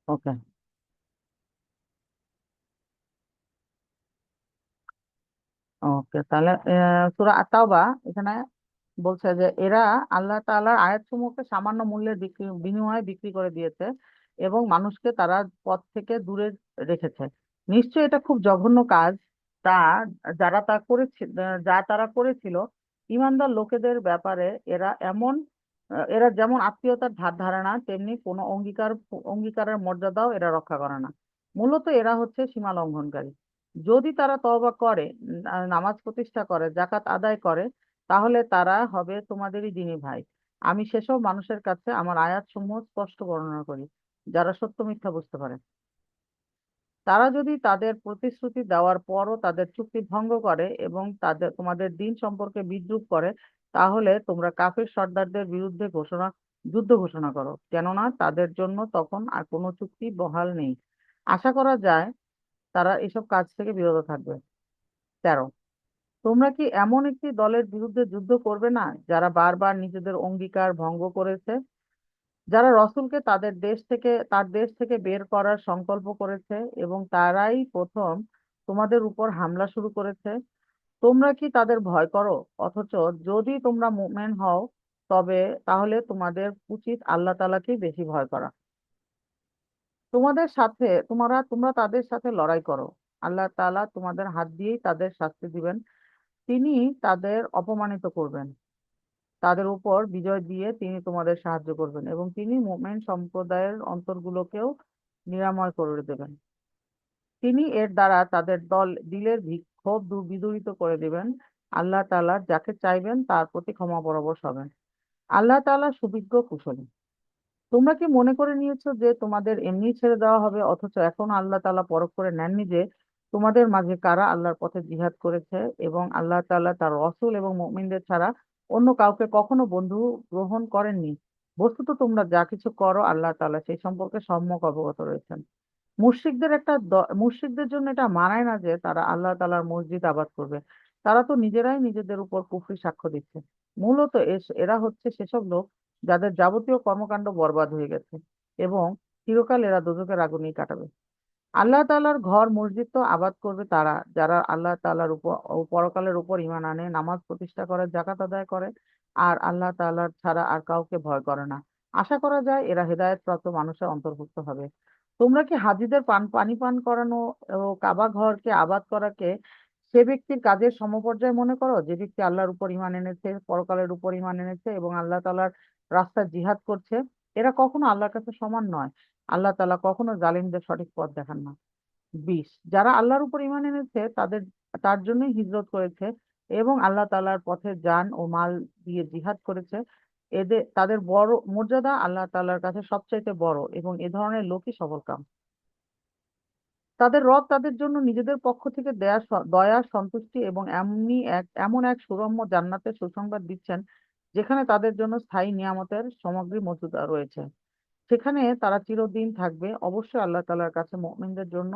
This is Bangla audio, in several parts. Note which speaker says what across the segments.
Speaker 1: ওকে। ওকে, তাহলে সূরা আত-তাওবা এখানে বলছে যে এরা আল্লাহ তাআলার আয়াতসমূহকে সামান্য মূল্যের বিনিময়ে বিক্রি করে দিয়েছে এবং মানুষকে তারা পথ থেকে দূরে রেখেছে। নিশ্চয়ই এটা খুব জঘন্য কাজ। তা যারা তা করেছিল, যা তারা করেছিল। ঈমানদার লোকেদের ব্যাপারে এরা যেমন আত্মীয়তার ধার ধারে না, তেমনি কোনো অঙ্গীকারের মর্যাদাও এরা রক্ষা করে না। মূলত এরা হচ্ছে সীমা লঙ্ঘনকারী। যদি তারা তওবা করে, নামাজ প্রতিষ্ঠা করে, জাকাত আদায় করে, তাহলে তারা হবে তোমাদেরই দিনী ভাই। আমি সেসব মানুষের কাছে আমার আয়াত সমূহ স্পষ্ট বর্ণনা করি, যারা সত্য মিথ্যা বুঝতে পারে। তারা যদি তাদের প্রতিশ্রুতি দেওয়ার পরও তাদের চুক্তি ভঙ্গ করে এবং তোমাদের দিন সম্পর্কে বিদ্রূপ করে, তাহলে তোমরা কাফির সর্দারদের বিরুদ্ধে যুদ্ধ ঘোষণা করো, কেননা তাদের জন্য তখন আর কোনো চুক্তি বহাল নেই। আশা করা যায় তারা এসব কাজ থেকে বিরত থাকবে। 13, তোমরা কি এমন একটি দলের বিরুদ্ধে যুদ্ধ করবে না যারা বারবার নিজেদের অঙ্গীকার ভঙ্গ করেছে, যারা রসূলকে তার দেশ থেকে বের করার সংকল্প করেছে এবং তারাই প্রথম তোমাদের উপর হামলা শুরু করেছে? তোমরা কি তাদের ভয় করো? অথচ যদি তোমরা মুমিন হও, তবে তাহলে তোমাদের উচিত আল্লাহ তাআলাকেই বেশি ভয় করা। তোমরা তাদের সাথে লড়াই করো। আল্লাহ তাআলা তোমাদের হাত দিয়েই তাদের শাস্তি দিবেন। তিনি তাদের অপমানিত করবেন, তাদের উপর বিজয় দিয়ে তিনি তোমাদের সাহায্য করবেন এবং তিনি মুমিন সম্প্রদায়ের অন্তরগুলোকেও নিরাময় করে দেবেন। তিনি এর দ্বারা তাদের দিলের ক্ষোভ বিদূরিত করে দিবেন। আল্লাহ তাআলা যাকে চাইবেন তার প্রতি ক্ষমা পরবশ হবেন। আল্লাহ তাআলা সুবিজ্ঞ কুশলী। তোমরা কি মনে করে নিয়েছো যে তোমাদের এমনি ছেড়ে দেওয়া হবে, অথচ এখন আল্লাহ তাআলা পরখ করে নেননি যে তোমাদের মাঝে কারা আল্লাহর পথে জিহাদ করেছে এবং আল্লাহ তাআলা তার রাসূল এবং মুমিনদের ছাড়া অন্য কাউকে কখনো বন্ধু গ্রহণ করেননি। বস্তুত তোমরা যা কিছু করো আল্লাহ তাআলা সেই সম্পর্কে সম্যক অবগত রয়েছেন। মুশরিকদের জন্য এটা মানায় না যে তারা আল্লাহ তাআলার মসজিদ আবাদ করবে। তারা তো নিজেরাই নিজেদের উপর কুফরি সাক্ষ্য দিচ্ছে। মূলত এরা হচ্ছে সেসব লোক যাদের যাবতীয় কর্মকাণ্ড বরবাদ হয়ে গেছে এবং চিরকাল এরা দোজখের আগুনেই কাটাবে। আল্লাহ তাআলার ঘর মসজিদ তো আবাদ করবে তারা যারা আল্লাহ তাআলার উপর ও পরকালের উপর ঈমান আনে, নামাজ প্রতিষ্ঠা করে, জাকাত আদায় করে আর আল্লাহ তাআলার ছাড়া আর কাউকে ভয় করে না। আশা করা যায় এরা হেদায়েতপ্রাপ্ত মানুষের অন্তর্ভুক্ত হবে। তোমরা কি হাজীদের পানি পান করানো ও কাবা ঘরকে আবাদ করাকে সে ব্যক্তির কাজের সমপর্যায় মনে করো, যে ব্যক্তি আল্লাহর উপর ঈমান এনেছে, পরকালের উপর ঈমান এনেছে এবং আল্লাহ তাআলার রাস্তায় জিহাদ করছে? এরা কখনো আল্লাহর কাছে সমান নয়। আল্লাহ তাআলা কখনো জালিমদের সঠিক পথ দেখান না। 20, যারা আল্লাহর উপর ঈমান এনেছে তার জন্যই হিজরত করেছে এবং আল্লাহ তাআলার পথে জান ও মাল দিয়ে জিহাদ করেছে, তাদের বড় মর্যাদা আল্লাহ তাআলার কাছে সবচাইতে বড় এবং এ ধরনের লোকই সফলকাম। তাদের রব তাদের জন্য নিজেদের পক্ষ থেকে দয়া, সন্তুষ্টি এবং এমন এক সুরম্য জান্নাতের সুসংবাদ দিচ্ছেন, যেখানে তাদের জন্য স্থায়ী নিয়ামতের সামগ্রী মজুদ রয়েছে। সেখানে তারা চিরদিন থাকবে। অবশ্যই আল্লাহ তাআলার কাছে মুমিনদের জন্য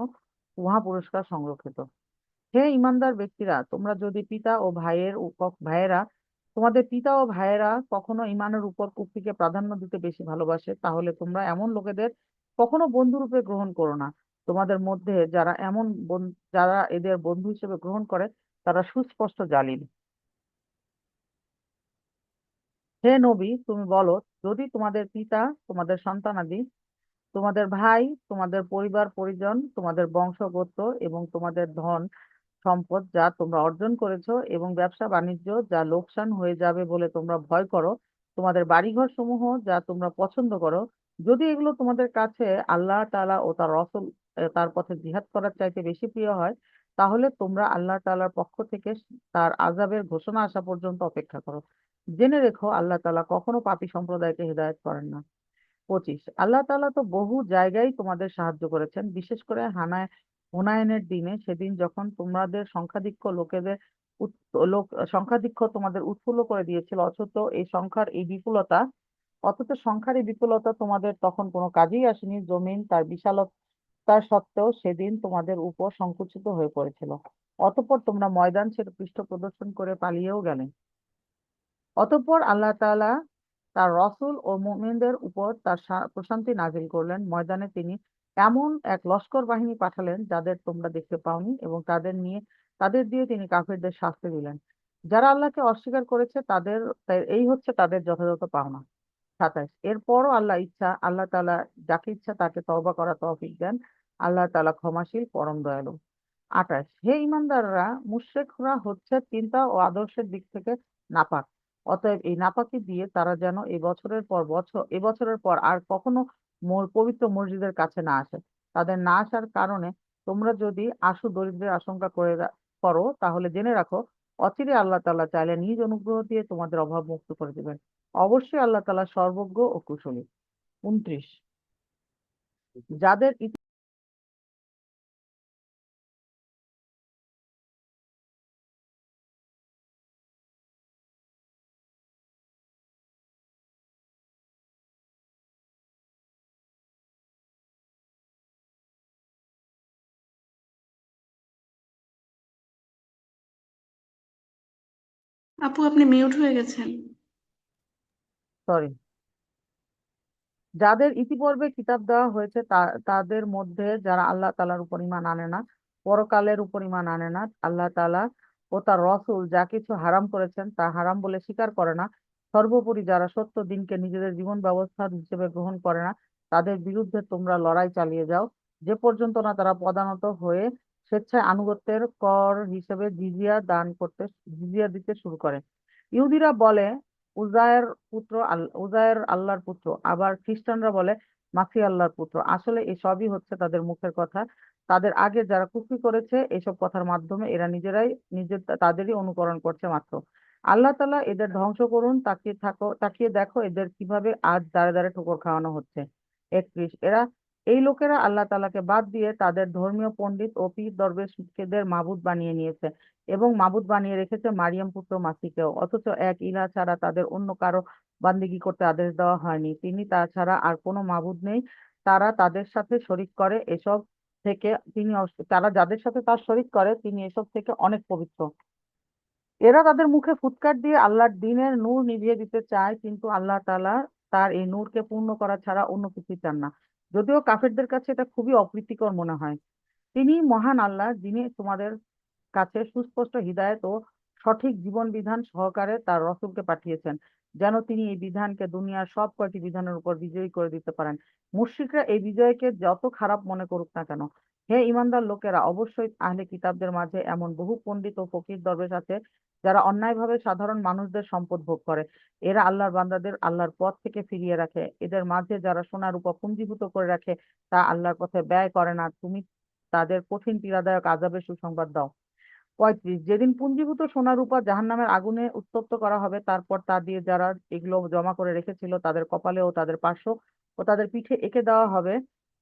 Speaker 1: মহা পুরস্কার সংরক্ষিত। হে ঈমানদার ব্যক্তিরা, তোমাদের পিতা ও ভাইয়েরা কখনো ঈমানের উপর কুফরিকে প্রাধান্য দিতে বেশি ভালোবাসে, তাহলে তোমরা এমন লোকেদের কখনো বন্ধুরূপে গ্রহণ করো না। তোমাদের মধ্যে যারা এদের বন্ধু হিসেবে গ্রহণ করে, তারা সুস্পষ্ট জালিম। হে নবী, তুমি বলো, যদি তোমাদের পিতা, তোমাদের সন্তানাদি, তোমাদের ভাই, তোমাদের পরিবার পরিজন, তোমাদের বংশগোত্র এবং তোমাদের ধন সম্পদ যা তোমরা অর্জন করেছো এবং ব্যবসা বাণিজ্য যা লোকসান হয়ে যাবে বলে তোমরা ভয় করো, তোমাদের বাড়িঘর সমূহ যা তোমরা পছন্দ করো, যদি এগুলো তোমাদের কাছে আল্লাহ তাআলা ও তার রাসূল তার পথে জিহাদ করার চাইতে বেশি প্রিয় হয়, তাহলে তোমরা আল্লাহ তাআলার পক্ষ থেকে তার আযাবের ঘোষণা আসা পর্যন্ত অপেক্ষা করো। জেনে রেখো আল্লাহ তাআলা কখনো পাপী সম্প্রদায়কে হেদায়েত করেন না। 25, আল্লাহ তাআলা তো বহু জায়গায় তোমাদের সাহায্য করেছেন, বিশেষ করে হুনায়নের দিনে, সেদিন যখন তোমাদের সংখ্যাধিক্য তোমাদের উৎফুল্ল করে দিয়েছিল। অথচ সংখ্যার এই বিপুলতা তোমাদের তখন কোনো কাজেই আসেনি। জমিন তার বিশালতা সত্ত্বেও সেদিন তোমাদের উপর সংকুচিত হয়ে পড়েছিল। অতঃপর তোমরা ময়দান ছেড়ে পৃষ্ঠ প্রদর্শন করে পালিয়েও গেলে। অতঃপর আল্লাহ তাআলা তার রাসূল ও মুমিনদের উপর তার প্রশান্তি নাযিল করলেন। ময়দানে তিনি এমন এক লস্কর বাহিনী পাঠালেন যাদের তোমরা দেখতে পাওনি, এবং তাদের দিয়ে তিনি কাফিরদের শাস্তি দিলেন। যারা আল্লাহকে অস্বীকার করেছে এই হচ্ছে তাদের যথাযথ পাওনা। 27, এরপরও আল্লাহ তাআলা যাকে ইচ্ছা তাকে তওবা করা তৌফিক দেন। আল্লাহ তাআলা ক্ষমাশীল, পরম দয়ালু। 28, হে ঈমানদাররা, মুশরিকরা হচ্ছে চিন্তা ও আদর্শের দিক থেকে নাপাক। অতএব এই নাপাকি দিয়ে তারা যেন এবছরের পর আর কখনো পবিত্র মসজিদের কাছে না আসে। তাদের না আসার কারণে তোমরা যদি আশু দরিদ্রের আশঙ্কা করো, তাহলে জেনে রাখো অচিরে আল্লাহ তাআলা চাইলে নিজ অনুগ্রহ দিয়ে তোমাদের অভাব মুক্ত করে দিবেন। অবশ্যই আল্লাহ তাআলা সর্বজ্ঞ ও কুশলী। 29, যাদের
Speaker 2: আপু আপনি মিউট হয়ে গেছেন।
Speaker 1: সরি, যাদের ইতিপূর্বে কিতাব দেওয়া হয়েছে তাদের মধ্যে যারা আল্লাহ তাআলার উপর ঈমান আনে না, পরকালের উপর ঈমান আনে না, আল্লাহ তাআলা ও তার রসূল যা কিছু হারাম করেছেন তা হারাম বলে স্বীকার করে না, সর্বোপরি যারা সত্য দিনকে নিজেদের জীবন ব্যবস্থা হিসেবে গ্রহণ করে না, তাদের বিরুদ্ধে তোমরা লড়াই চালিয়ে যাও, যে পর্যন্ত না তারা পদানত হয়ে স্বেচ্ছায় আনুগত্যের কর হিসেবে জিজিয়া দিতে শুরু করে। ইহুদিরা বলে উজায়ের আল্লাহর পুত্র, আবার খ্রিস্টানরা বলে মাসিহ আল্লাহর পুত্র। আসলে এসবই হচ্ছে তাদের মুখের কথা। তাদের আগে যারা কুফরি করেছে এসব কথার মাধ্যমে এরা তাদেরই অনুকরণ করছে মাত্র। আল্লাহ তাআলা এদের ধ্বংস করুন। তাকিয়ে দেখো এদের কিভাবে আজ দাঁড়ে দাঁড়ে ঠোকর খাওয়ানো হচ্ছে। 31, এই লোকেরা আল্লাহ তাআলাকে বাদ দিয়ে তাদের ধর্মীয় পণ্ডিত ও পীর দরবেশদের মাবুদ বানিয়ে নিয়েছে এবং মাবুদ বানিয়ে রেখেছে মারিয়াম পুত্র মাসিকেও, অথচ এক ইলাহ ছাড়া তাদের অন্য কারো বান্দিগি করতে আদেশ দেওয়া হয়নি। তিনি তাছাড়া আর কোনো মাবুদ নেই। তারা তাদের সাথে শরিক করে এসব থেকে তারা যাদের সাথে তার শরিক করে তিনি এসব থেকে অনেক পবিত্র। এরা তাদের মুখে ফুৎকার দিয়ে আল্লাহর দ্বীনের নূর নিভিয়ে দিতে চায়, কিন্তু আল্লাহ তাআলা তার এই নূরকে পূর্ণ করা ছাড়া অন্য কিছু চান না। যদিও কাফেরদের কাছে এটা খুবই অপ্রীতিকর মনে হয়। তিনি মহান আল্লাহ, যিনি তোমাদের কাছে সুস্পষ্ট হিদায়াত ও সঠিক জীবন বিধান সহকারে তার রসূলকে পাঠিয়েছেন, যেন তিনি এই বিধানকে দুনিয়ার সব কয়টি বিধানের উপর বিজয়ী করে দিতে পারেন। মুশরিকরা এই বিজয়কে যত খারাপ মনে করুক না কেন, হে ঈমানদার লোকেরা, অবশ্যই আহলে কিতাবদের মাঝে এমন বহু পণ্ডিত ও ফকির দরবেশ আছে যারা অন্যায়ভাবে সাধারণ মানুষদের সম্পদ ভোগ করে। এরা আল্লাহর বান্দাদের আল্লাহর পথ থেকে ফিরিয়ে রাখে। এদের মাঝে যারা সোনা রূপা পুঞ্জীভূত করে রাখে তা আল্লাহর পথে ব্যয় করে না। তুমি তাদের কঠিন পীড়াদায়ক আযাবের সুসংবাদ দাও। 35, যেদিন পুঞ্জীভূত সোনা রূপা জাহান্নামের আগুনে উত্তপ্ত করা হবে, তারপর তা দিয়ে যারা এগুলো জমা করে রেখেছিল তাদের কপালে ও তাদের পার্শ্ব ও তাদের পিঠে এঁকে দেওয়া হবে।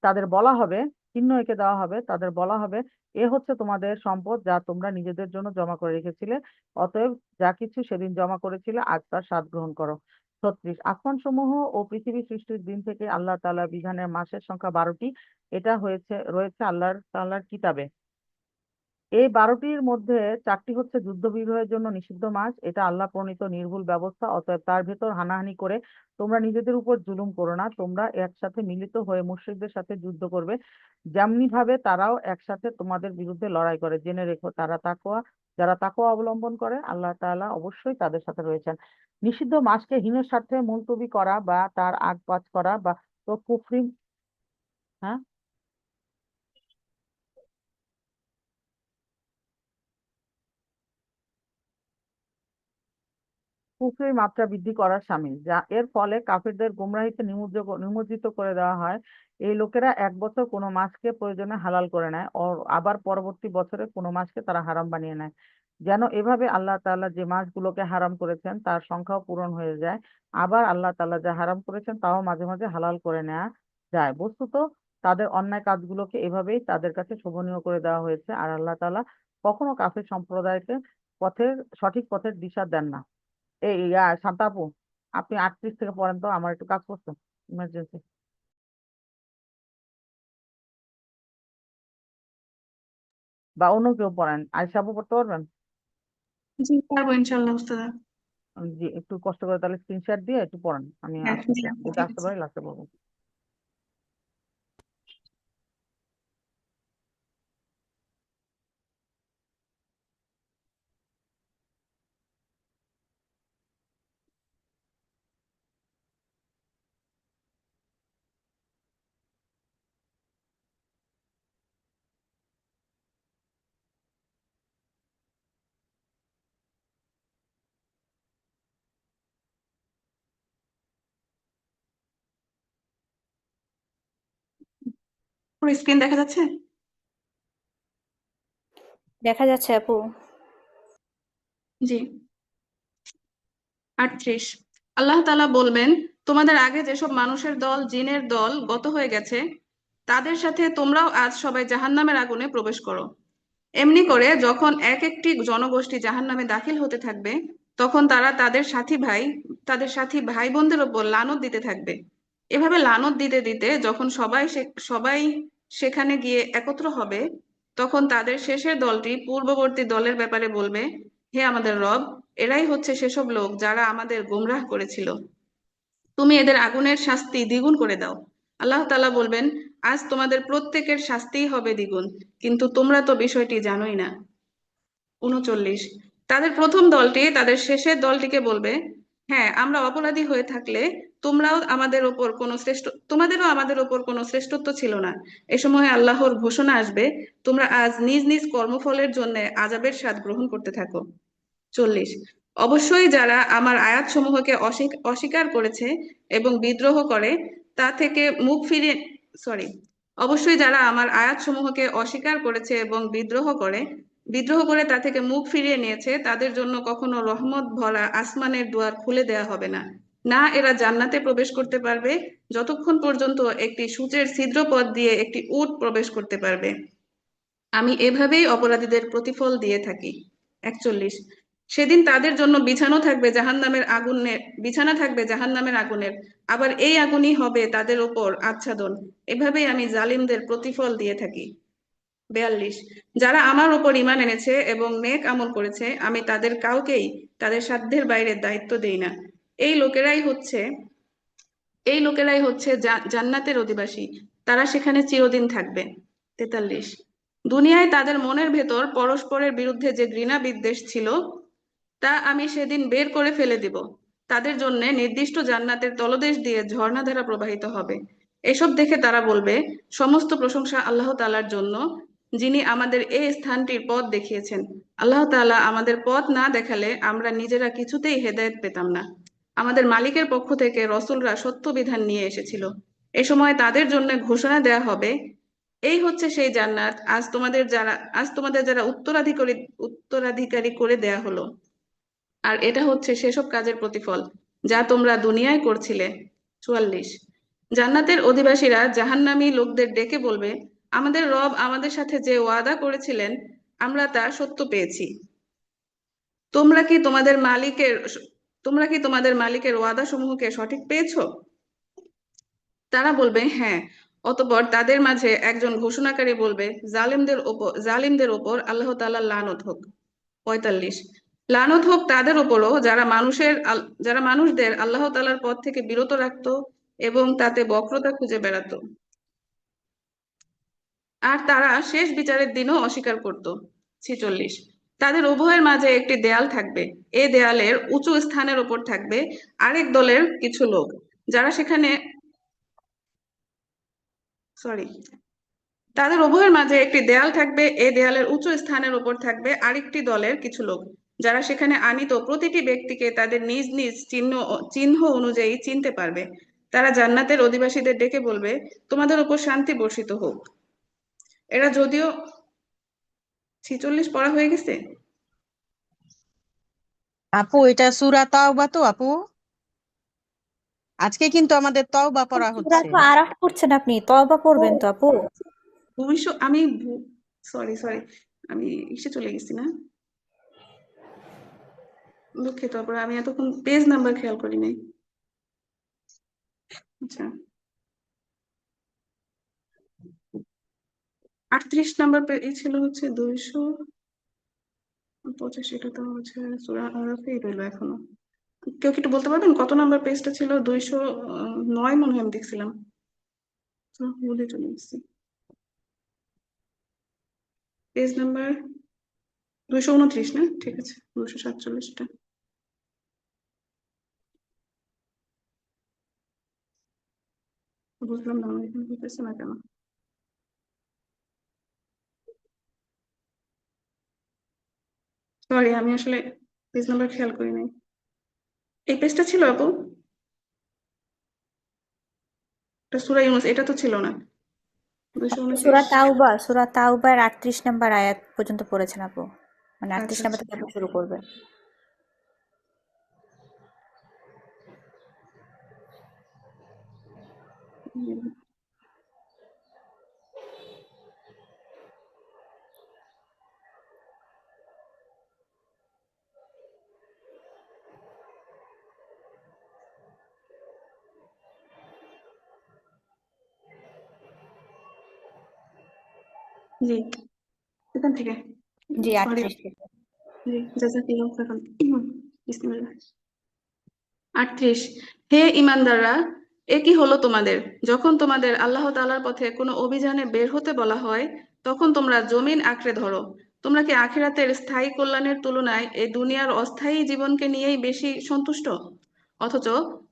Speaker 1: তাদের বলা হবে চিহ্ন এঁকে দেওয়া হবে। তাদের বলা হবে, এ হচ্ছে তোমাদের সম্পদ যা তোমরা নিজেদের জন্য জমা করে রেখেছিলে। অতএব যা কিছু সেদিন জমা করেছিলে আজ তার স্বাদ গ্রহণ করো। 36, আসমান সমূহ ও পৃথিবী সৃষ্টির দিন থেকে আল্লাহ তাআলা বিধানের মাসের সংখ্যা 12টি। এটা রয়েছে আল্লাহর কিতাবে। এই 12টির মধ্যে 4টি হচ্ছে যুদ্ধ বিগ্রহের জন্য নিষিদ্ধ মাস। এটা আল্লাহ প্রণীত নির্ভুল ব্যবস্থা। অতএব তার ভেতর হানাহানি করে তোমরা নিজেদের উপর জুলুম করো না। তোমরা একসাথে মিলিত হয়ে মুশরিকদের সাথে যুদ্ধ করবে, যেমনি ভাবে তারাও একসাথে তোমাদের বিরুদ্ধে লড়াই করে। জেনে রেখো যারা তাকওয়া অবলম্বন করে আল্লাহ তাআলা অবশ্যই তাদের সাথে রয়েছেন। নিষিদ্ধ মাসকে হীন স্বার্থে মুলতবি করা বা তার আগপাচ করা বা তো কুফরি। হ্যাঁ, কুফরির মাত্রা বৃদ্ধি করা শামিল, যা এর ফলে কাফিরদের গোমরাহিতে নিমজ্জিত করে দেওয়া হয়। এই লোকেরা এক বছর কোনো মাসকে প্রয়োজনে হালাল করে নেয়, আবার পরবর্তী বছরে কোনো মাসকে তারা হারাম বানিয়ে নেয়, যেন এভাবে আল্লাহ তাআলা যে মাসগুলোকে হারাম করেছেন তার সংখ্যাও পূরণ হয়ে যায়। আবার আল্লাহ তাআলা যা হারাম করেছেন তাও মাঝে মাঝে হালাল করে নেওয়া যায়। বস্তুত তাদের অন্যায় কাজগুলোকে এভাবেই তাদের কাছে শোভনীয় করে দেওয়া হয়েছে, আর আল্লাহ তাআলা কখনো কাফির সম্প্রদায়কে সঠিক পথের দিশা দেন না। শান্তা আপু, আপনি 38 থেকে পড়েন তো, আমার একটু কাজ করতে ইমার্জেন্সি। বা অন্য কেউ পড়েন, আয়শা আপু পড়তে পারবেন?
Speaker 2: জি পারবো ইনশাল্লাহ উস্তাদা।
Speaker 1: জি, একটু কষ্ট করে তাহলে স্ক্রিনশট দিয়ে একটু পড়েন, আমি
Speaker 2: হ্যাঁ জি
Speaker 1: আসতেছি,
Speaker 2: আপু,
Speaker 1: যদি
Speaker 2: ঠিক
Speaker 1: আসতে
Speaker 2: আছে।
Speaker 1: পারি লাস্টে বলবো।
Speaker 2: পুরো স্ক্রিন দেখা যাচ্ছে?
Speaker 3: দেখা যাচ্ছে আপু।
Speaker 2: জি। 38। আল্লাহ তাআলা বলবেন, তোমাদের আগে যেসব মানুষের দল জিনের দল গত হয়ে গেছে তাদের সাথে তোমরাও আজ সবাই জাহান্নামের আগুনে প্রবেশ করো। এমনি করে যখন এক একটি জনগোষ্ঠী জাহান্নামে দাখিল হতে থাকবে তখন তারা তাদের সাথী ভাই বোনদের ওপর লানত দিতে থাকবে। এভাবে লানত দিতে দিতে যখন সবাই সেখানে গিয়ে একত্র হবে তখন তাদের শেষের দলটি পূর্ববর্তী দলের ব্যাপারে বলবে, হে আমাদের রব, এরাই হচ্ছে সেসব লোক যারা আমাদের গোমরাহ করেছিল, তুমি এদের আগুনের শাস্তি দ্বিগুণ করে দাও। আল্লাহ তাআলা বলবেন, আজ তোমাদের প্রত্যেকের শাস্তিই হবে দ্বিগুণ, কিন্তু তোমরা তো বিষয়টি জানোই না। 39। তাদের প্রথম দলটি তাদের শেষের দলটিকে বলবে, হ্যাঁ, আমরা অপরাধী হয়ে থাকলে তোমাদেরও আমাদের ওপর কোনো শ্রেষ্ঠত্ব ছিল না। এ সময় আল্লাহর ঘোষণা আসবে, তোমরা আজ নিজ নিজ কর্মফলের জন্য আযাবের স্বাদ গ্রহণ করতে থাকো। 40। অবশ্যই যারা আমার আয়াতসমূহকে অস্বীকার করেছে এবং বিদ্রোহ করে তা থেকে মুখ ফিরিয়ে সরি অবশ্যই যারা আমার আয়াতসমূহকে অস্বীকার করেছে এবং বিদ্রোহ করে তা থেকে মুখ ফিরিয়ে নিয়েছে তাদের জন্য কখনো রহমত ভরা আসমানের দুয়ার খুলে দেয়া হবে না। না এরা জান্নাতে প্রবেশ করতে পারবে যতক্ষণ পর্যন্ত একটি সূচের ছিদ্র পথ দিয়ে একটি উট প্রবেশ করতে পারবে। আমি এভাবেই অপরাধীদের প্রতিফল দিয়ে থাকি। 41। সেদিন তাদের জন্য বিছানা থাকবে জাহান্নামের আগুনের, আবার এই আগুনই হবে তাদের উপর আচ্ছাদন। এভাবেই আমি জালিমদের প্রতিফল দিয়ে থাকি। 42। যারা আমার উপর ঈমান এনেছে এবং নেক আমল করেছে আমি তাদের কাউকেই তাদের সাধ্যের বাইরে দায়িত্ব দেই না। এই লোকেরাই হচ্ছে জান্নাতের অধিবাসী, তারা সেখানে চিরদিন থাকবে। 43। দুনিয়ায় তাদের মনের ভেতর পরস্পরের বিরুদ্ধে যে ঘৃণা বিদ্বেষ ছিল তা আমি সেদিন বের করে ফেলে দিব। তাদের জন্য নির্দিষ্ট জান্নাতের তলদেশ দিয়ে ঝর্ণাধারা প্রবাহিত হবে। এসব দেখে তারা বলবে, সমস্ত প্রশংসা আল্লাহ তাআলার জন্য, যিনি আমাদের এই স্থানটির পথ দেখিয়েছেন। আল্লাহ তাআলা আমাদের পথ না দেখালে আমরা নিজেরা কিছুতেই হেদায়েত পেতাম না। আমাদের মালিকের পক্ষ থেকে রসুলরা সত্য বিধান নিয়ে এসেছিল। এ সময় তাদের জন্য ঘোষণা দেয়া হবে, এই হচ্ছে সেই জান্নাত আজ তোমাদের যারা উত্তরাধিকারী করে দেয়া হলো, আর এটা হচ্ছে সেসব কাজের প্রতিফল যা তোমরা দুনিয়ায় করছিলে। 44। জান্নাতের অধিবাসীরা জাহান্নামী লোকদের ডেকে বলবে, আমাদের রব আমাদের সাথে যে ওয়াদা করেছিলেন আমরা তা সত্য পেয়েছি। তোমরা কি তোমাদের মালিকের তোমরা কি তোমাদের মালিকের ওয়াদা সমূহকে সঠিক পেয়েছো? তারা বলবে, হ্যাঁ। অতঃপর তাদের মাঝে একজন ঘোষণাকারী বলবে, জালিমদের ওপর আল্লাহ তাআলার লানত হোক। 45। লানত হোক তাদের উপরও যারা মানুষদের আল্লাহ তাআলার পথ থেকে বিরত রাখতো এবং তাতে বক্রতা খুঁজে বেড়াতো, আর তারা শেষ বিচারের দিনও অস্বীকার করত। 46। তাদের উভয়ের মাঝে একটি দেয়াল থাকবে, এ দেয়ালের উঁচু স্থানের উপর থাকবে আরেক দলের কিছু লোক, যারা সেখানে সরি তাদের উভয়ের মাঝে একটি দেয়াল থাকবে, এ দেয়ালের উঁচু স্থানের উপর থাকবে আরেকটি দলের কিছু লোক, যারা সেখানে আনিত প্রতিটি ব্যক্তিকে তাদের নিজ নিজ চিহ্ন অনুযায়ী চিনতে পারবে। তারা জান্নাতের অধিবাসীদের ডেকে বলবে, তোমাদের উপর শান্তি বর্ষিত হোক। এরা যদিও 46 পড়া হয়ে গেছে।
Speaker 4: আপু এটা সূরা তাওবা তো আপু? আজকে কিন্তু আমাদের তওবা পড়া
Speaker 3: সূরা
Speaker 4: হচ্ছে।
Speaker 3: তো আরাফ পড়ছেন আপনি, তওবা পড়বেন তো আপু।
Speaker 2: 200 সরি আমি ইসে চলে গেছি না, দুঃখিত। তারপরে আমি এতক্ষণ পেজ নাম্বার খেয়াল করি নাই। আচ্ছা, 38 নাম্বার ছিল হচ্ছে 285, এটা তো হচ্ছে সূরা আরাফেই রইলো এখনো। কেউ কি একটু বলতে পারবেন কত নাম্বার পেজটা ছিল? 209 মনে হয় আমি দেখছিলাম, তো ভুলে চলে গেছি। পেজ নাম্বার 229 না? ঠিক আছে, 247টা। বুঝলাম না, আমার এখানে হইতেছে না কেন। সরি, আমি আসলে পেজ নাম্বার খেয়াল করি নাই। এই পেজটা ছিল আপু? এটা সূরা ইউনূস, এটা তো ছিল না। 229।
Speaker 3: সূরা তাওবার 38 নম্বর আয়াত পর্যন্ত পড়েছেন আপু, মানে 38
Speaker 2: আচ্ছা
Speaker 3: নম্বর
Speaker 2: আচ্ছা
Speaker 3: থেকে আপনি শুরু করবেন।
Speaker 2: হুম, জি এখান থেকে
Speaker 3: জি,
Speaker 2: সরি
Speaker 3: 38 থেকে।
Speaker 2: জি জাযাকাল্লাহু খাইরান। বিসমিল্লাহ। 38। হে ঈমানদাররা, এ কি হলো তোমাদের? যখন তোমাদের আল্লাহ তাআলার পথে কোনো অভিযানে বের হতে বলা হয়, তখন তোমরা জমিন আঁকড়ে ধরো। তোমরা কি আখিরাতের স্থায়ী কল্যাণের তুলনায় এই দুনিয়ার অস্থায়ী জীবনকে নিয়েই বেশি সন্তুষ্ট? অথচ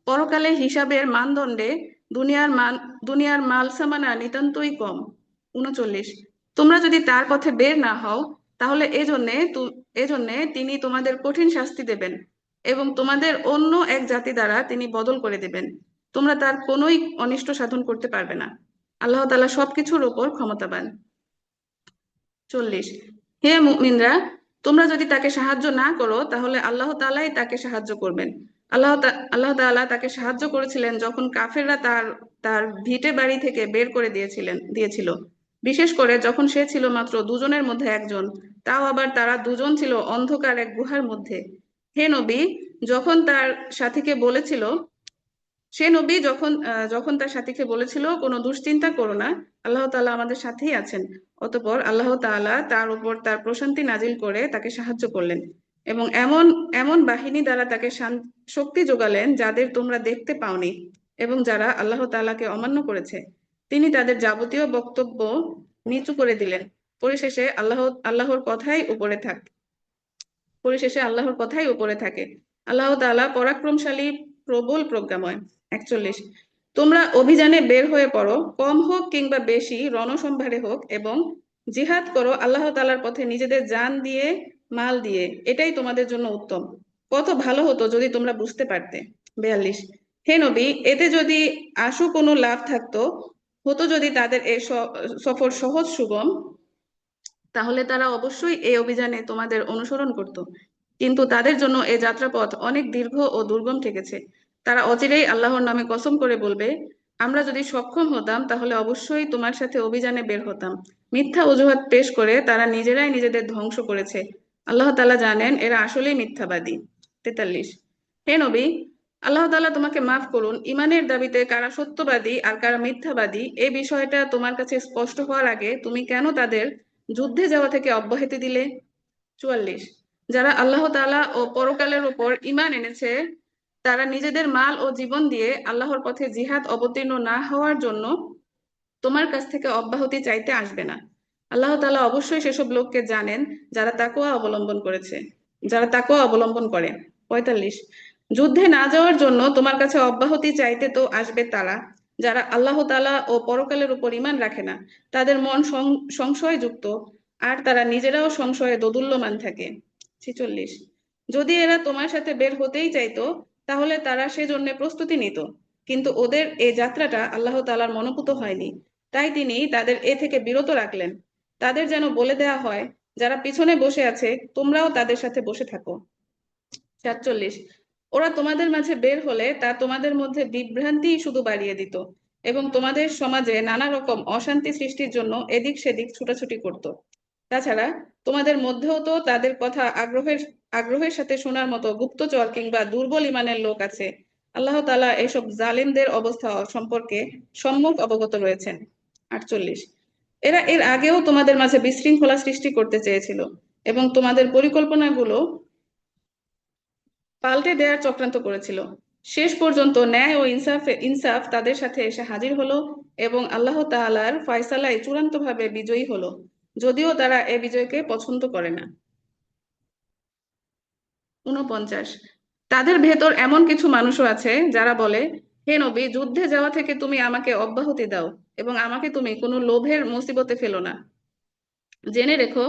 Speaker 2: পরকালে হিসাবের মানদণ্ডে দুনিয়ার মাল সামানা নিতান্তই কম। 39। তোমরা যদি তার পথে বের না হও, তাহলে এজন্যে তিনি তোমাদের কঠিন শাস্তি দেবেন এবং তোমাদের অন্য এক জাতি দ্বারা তিনি বদল করে দেবেন। তোমরা তার কোনোই অনিষ্ট সাধন করতে পারবে না। আল্লাহ তাআলা সবকিছুর উপর ক্ষমতাবান। 40। হে মুমিনরা, তোমরা যদি তাকে সাহায্য না করো, তাহলে আল্লাহ তাআলাই তাকে সাহায্য করবেন। আল্লাহ তাআলা তাকে সাহায্য করেছিলেন যখন কাফেররা তার তার ভিটে বাড়ি থেকে বের করে দিয়েছিল, বিশেষ করে যখন সে ছিল মাত্র দুজনের মধ্যে একজন, তাও আবার তারা দুজন ছিল অন্ধকার এক গুহার মধ্যে। হে নবী, যখন তার সাথীকে বলেছিল সে নবী যখন তার সাথীকে বলেছিল, কোনো দুশ্চিন্তা করো না, আল্লাহ তাআলা আমাদের সাথেই আছেন। অতঃপর আল্লাহ তাআলা তার উপর তার প্রশান্তি নাজিল করে তাকে সাহায্য করলেন এবং এমন এমন বাহিনী দ্বারা তাকে শক্তি যোগালেন যাদের তোমরা দেখতে পাওনি, এবং যারা আল্লাহ তাআলাকে অমান্য করেছে তিনি তাদের যাবতীয় বক্তব্য নিচু করে দিলেন। পরিশেষে আল্লাহর কথাই উপরে থাকে। আল্লাহ তাআলা পরাক্রমশালী, প্রবল প্রজ্ঞাময়। 41। তোমরা অভিযানে বের হয়ে পড়ো, কম হোক কিংবা বেশি, রণসম্ভারে হোক, এবং জিহাদ করো আল্লাহ তাআলার পথে নিজেদের জান দিয়ে, মাল দিয়ে। এটাই তোমাদের জন্য উত্তম। কত ভালো হতো যদি তোমরা বুঝতে পারতে। 42। হে নবী, এতে যদি আশু কোনো লাভ থাকতো, হতো যদি তাদের এই সফর সহজ সুগম, তাহলে তারা অবশ্যই এই অভিযানে তোমাদের অনুসরণ করত। কিন্তু তাদের জন্য এই যাত্রাপথ অনেক দীর্ঘ ও দুর্গম ঠেকেছে। তারা অচিরেই আল্লাহর নামে কসম করে বলবে, আমরা যদি সক্ষম হতাম তাহলে অবশ্যই তোমার সাথে অভিযানে বের হতাম। মিথ্যা অজুহাত পেশ করে তারা নিজেরাই নিজেদের ধ্বংস করেছে। আল্লাহ তাআলা জানেন এরা আসলেই মিথ্যাবাদী। 43। হে নবী, আল্লাহ তাআলা তোমাকে মাফ করুন, ঈমানের দাবিতে কারা সত্যবাদী আর কারা মিথ্যাবাদী এই বিষয়টা তোমার কাছে স্পষ্ট হওয়ার আগে তুমি কেন তাদের যুদ্ধে যাওয়া থেকে অব্যাহতি দিলে? 44। যারা আল্লাহ তাআলা ও পরকালের উপর ঈমান এনেছে, তারা নিজেদের মাল ও জীবন দিয়ে আল্লাহর পথে জিহাদ অবতীর্ণ না হওয়ার জন্য তোমার কাছ থেকে অব্যাহতি চাইতে আসবে না। আল্লাহ তাআলা অবশ্যই সেসব লোককে জানেন যারা তাকওয়া অবলম্বন করে। 45। যুদ্ধে না যাওয়ার জন্য তোমার কাছে অব্যাহতি চাইতে তো আসবে তারা যারা আল্লাহ তাআলা ও পরকালের উপর ঈমান রাখে না, তাদের মন সংশয়যুক্ত, আর তারা নিজেরাও সংশয়ে দোদুল্যমান থাকে। 46। যদি এরা তোমার সাথে বের হতেই চাইতো, তাহলে তারা সেজন্য প্রস্তুতি নিত, কিন্তু ওদের এই যাত্রাটা আল্লাহ তাআলার মনোপুত হয়নি, তাই তিনি তাদের এ থেকে বিরত রাখলেন। তাদের যেন বলে দেয়া হয়, যারা পিছনে বসে আছে তোমরাও তাদের সাথে বসে থাকো। 47। ওরা তোমাদের মাঝে বের হলে তা তোমাদের মধ্যে বিভ্রান্তি শুধু বাড়িয়ে দিত এবং তোমাদের সমাজে নানা রকম অশান্তি সৃষ্টির জন্য এদিক সেদিক ছুটাছুটি করত। তাছাড়া তোমাদের মধ্যেও তো তাদের কথা আগ্রহের সাথে শোনার মতো গুপ্তচর কিংবা দুর্বল ঈমানের লোক আছে। আল্লাহ তাআলা এসব জালিমদের অবস্থা সম্পর্কে সম্যক অবগত রয়েছেন। 48। এরা এর আগেও তোমাদের মাঝে বিশৃঙ্খলা সৃষ্টি করতে চেয়েছিল এবং তোমাদের পরিকল্পনাগুলো পাল্টে দেওয়ার চক্রান্ত করেছিল। শেষ পর্যন্ত ন্যায় ও ইনসাফ তাদের সাথে এসে হাজির হলো এবং আল্লাহ তাআলার ফয়সালায় চূড়ান্তভাবে বিজয়ী হলো, যদিও তারা এ বিজয়কে পছন্দ করে না। 49। তাদের ভেতর এমন কিছু মানুষও আছে যারা বলে, হে নবী, যুদ্ধে যাওয়া থেকে তুমি আমাকে অব্যাহতি দাও এবং আমাকে তুমি কোনো লোভের মুসিবতে ফেলো না। জেনে রেখো,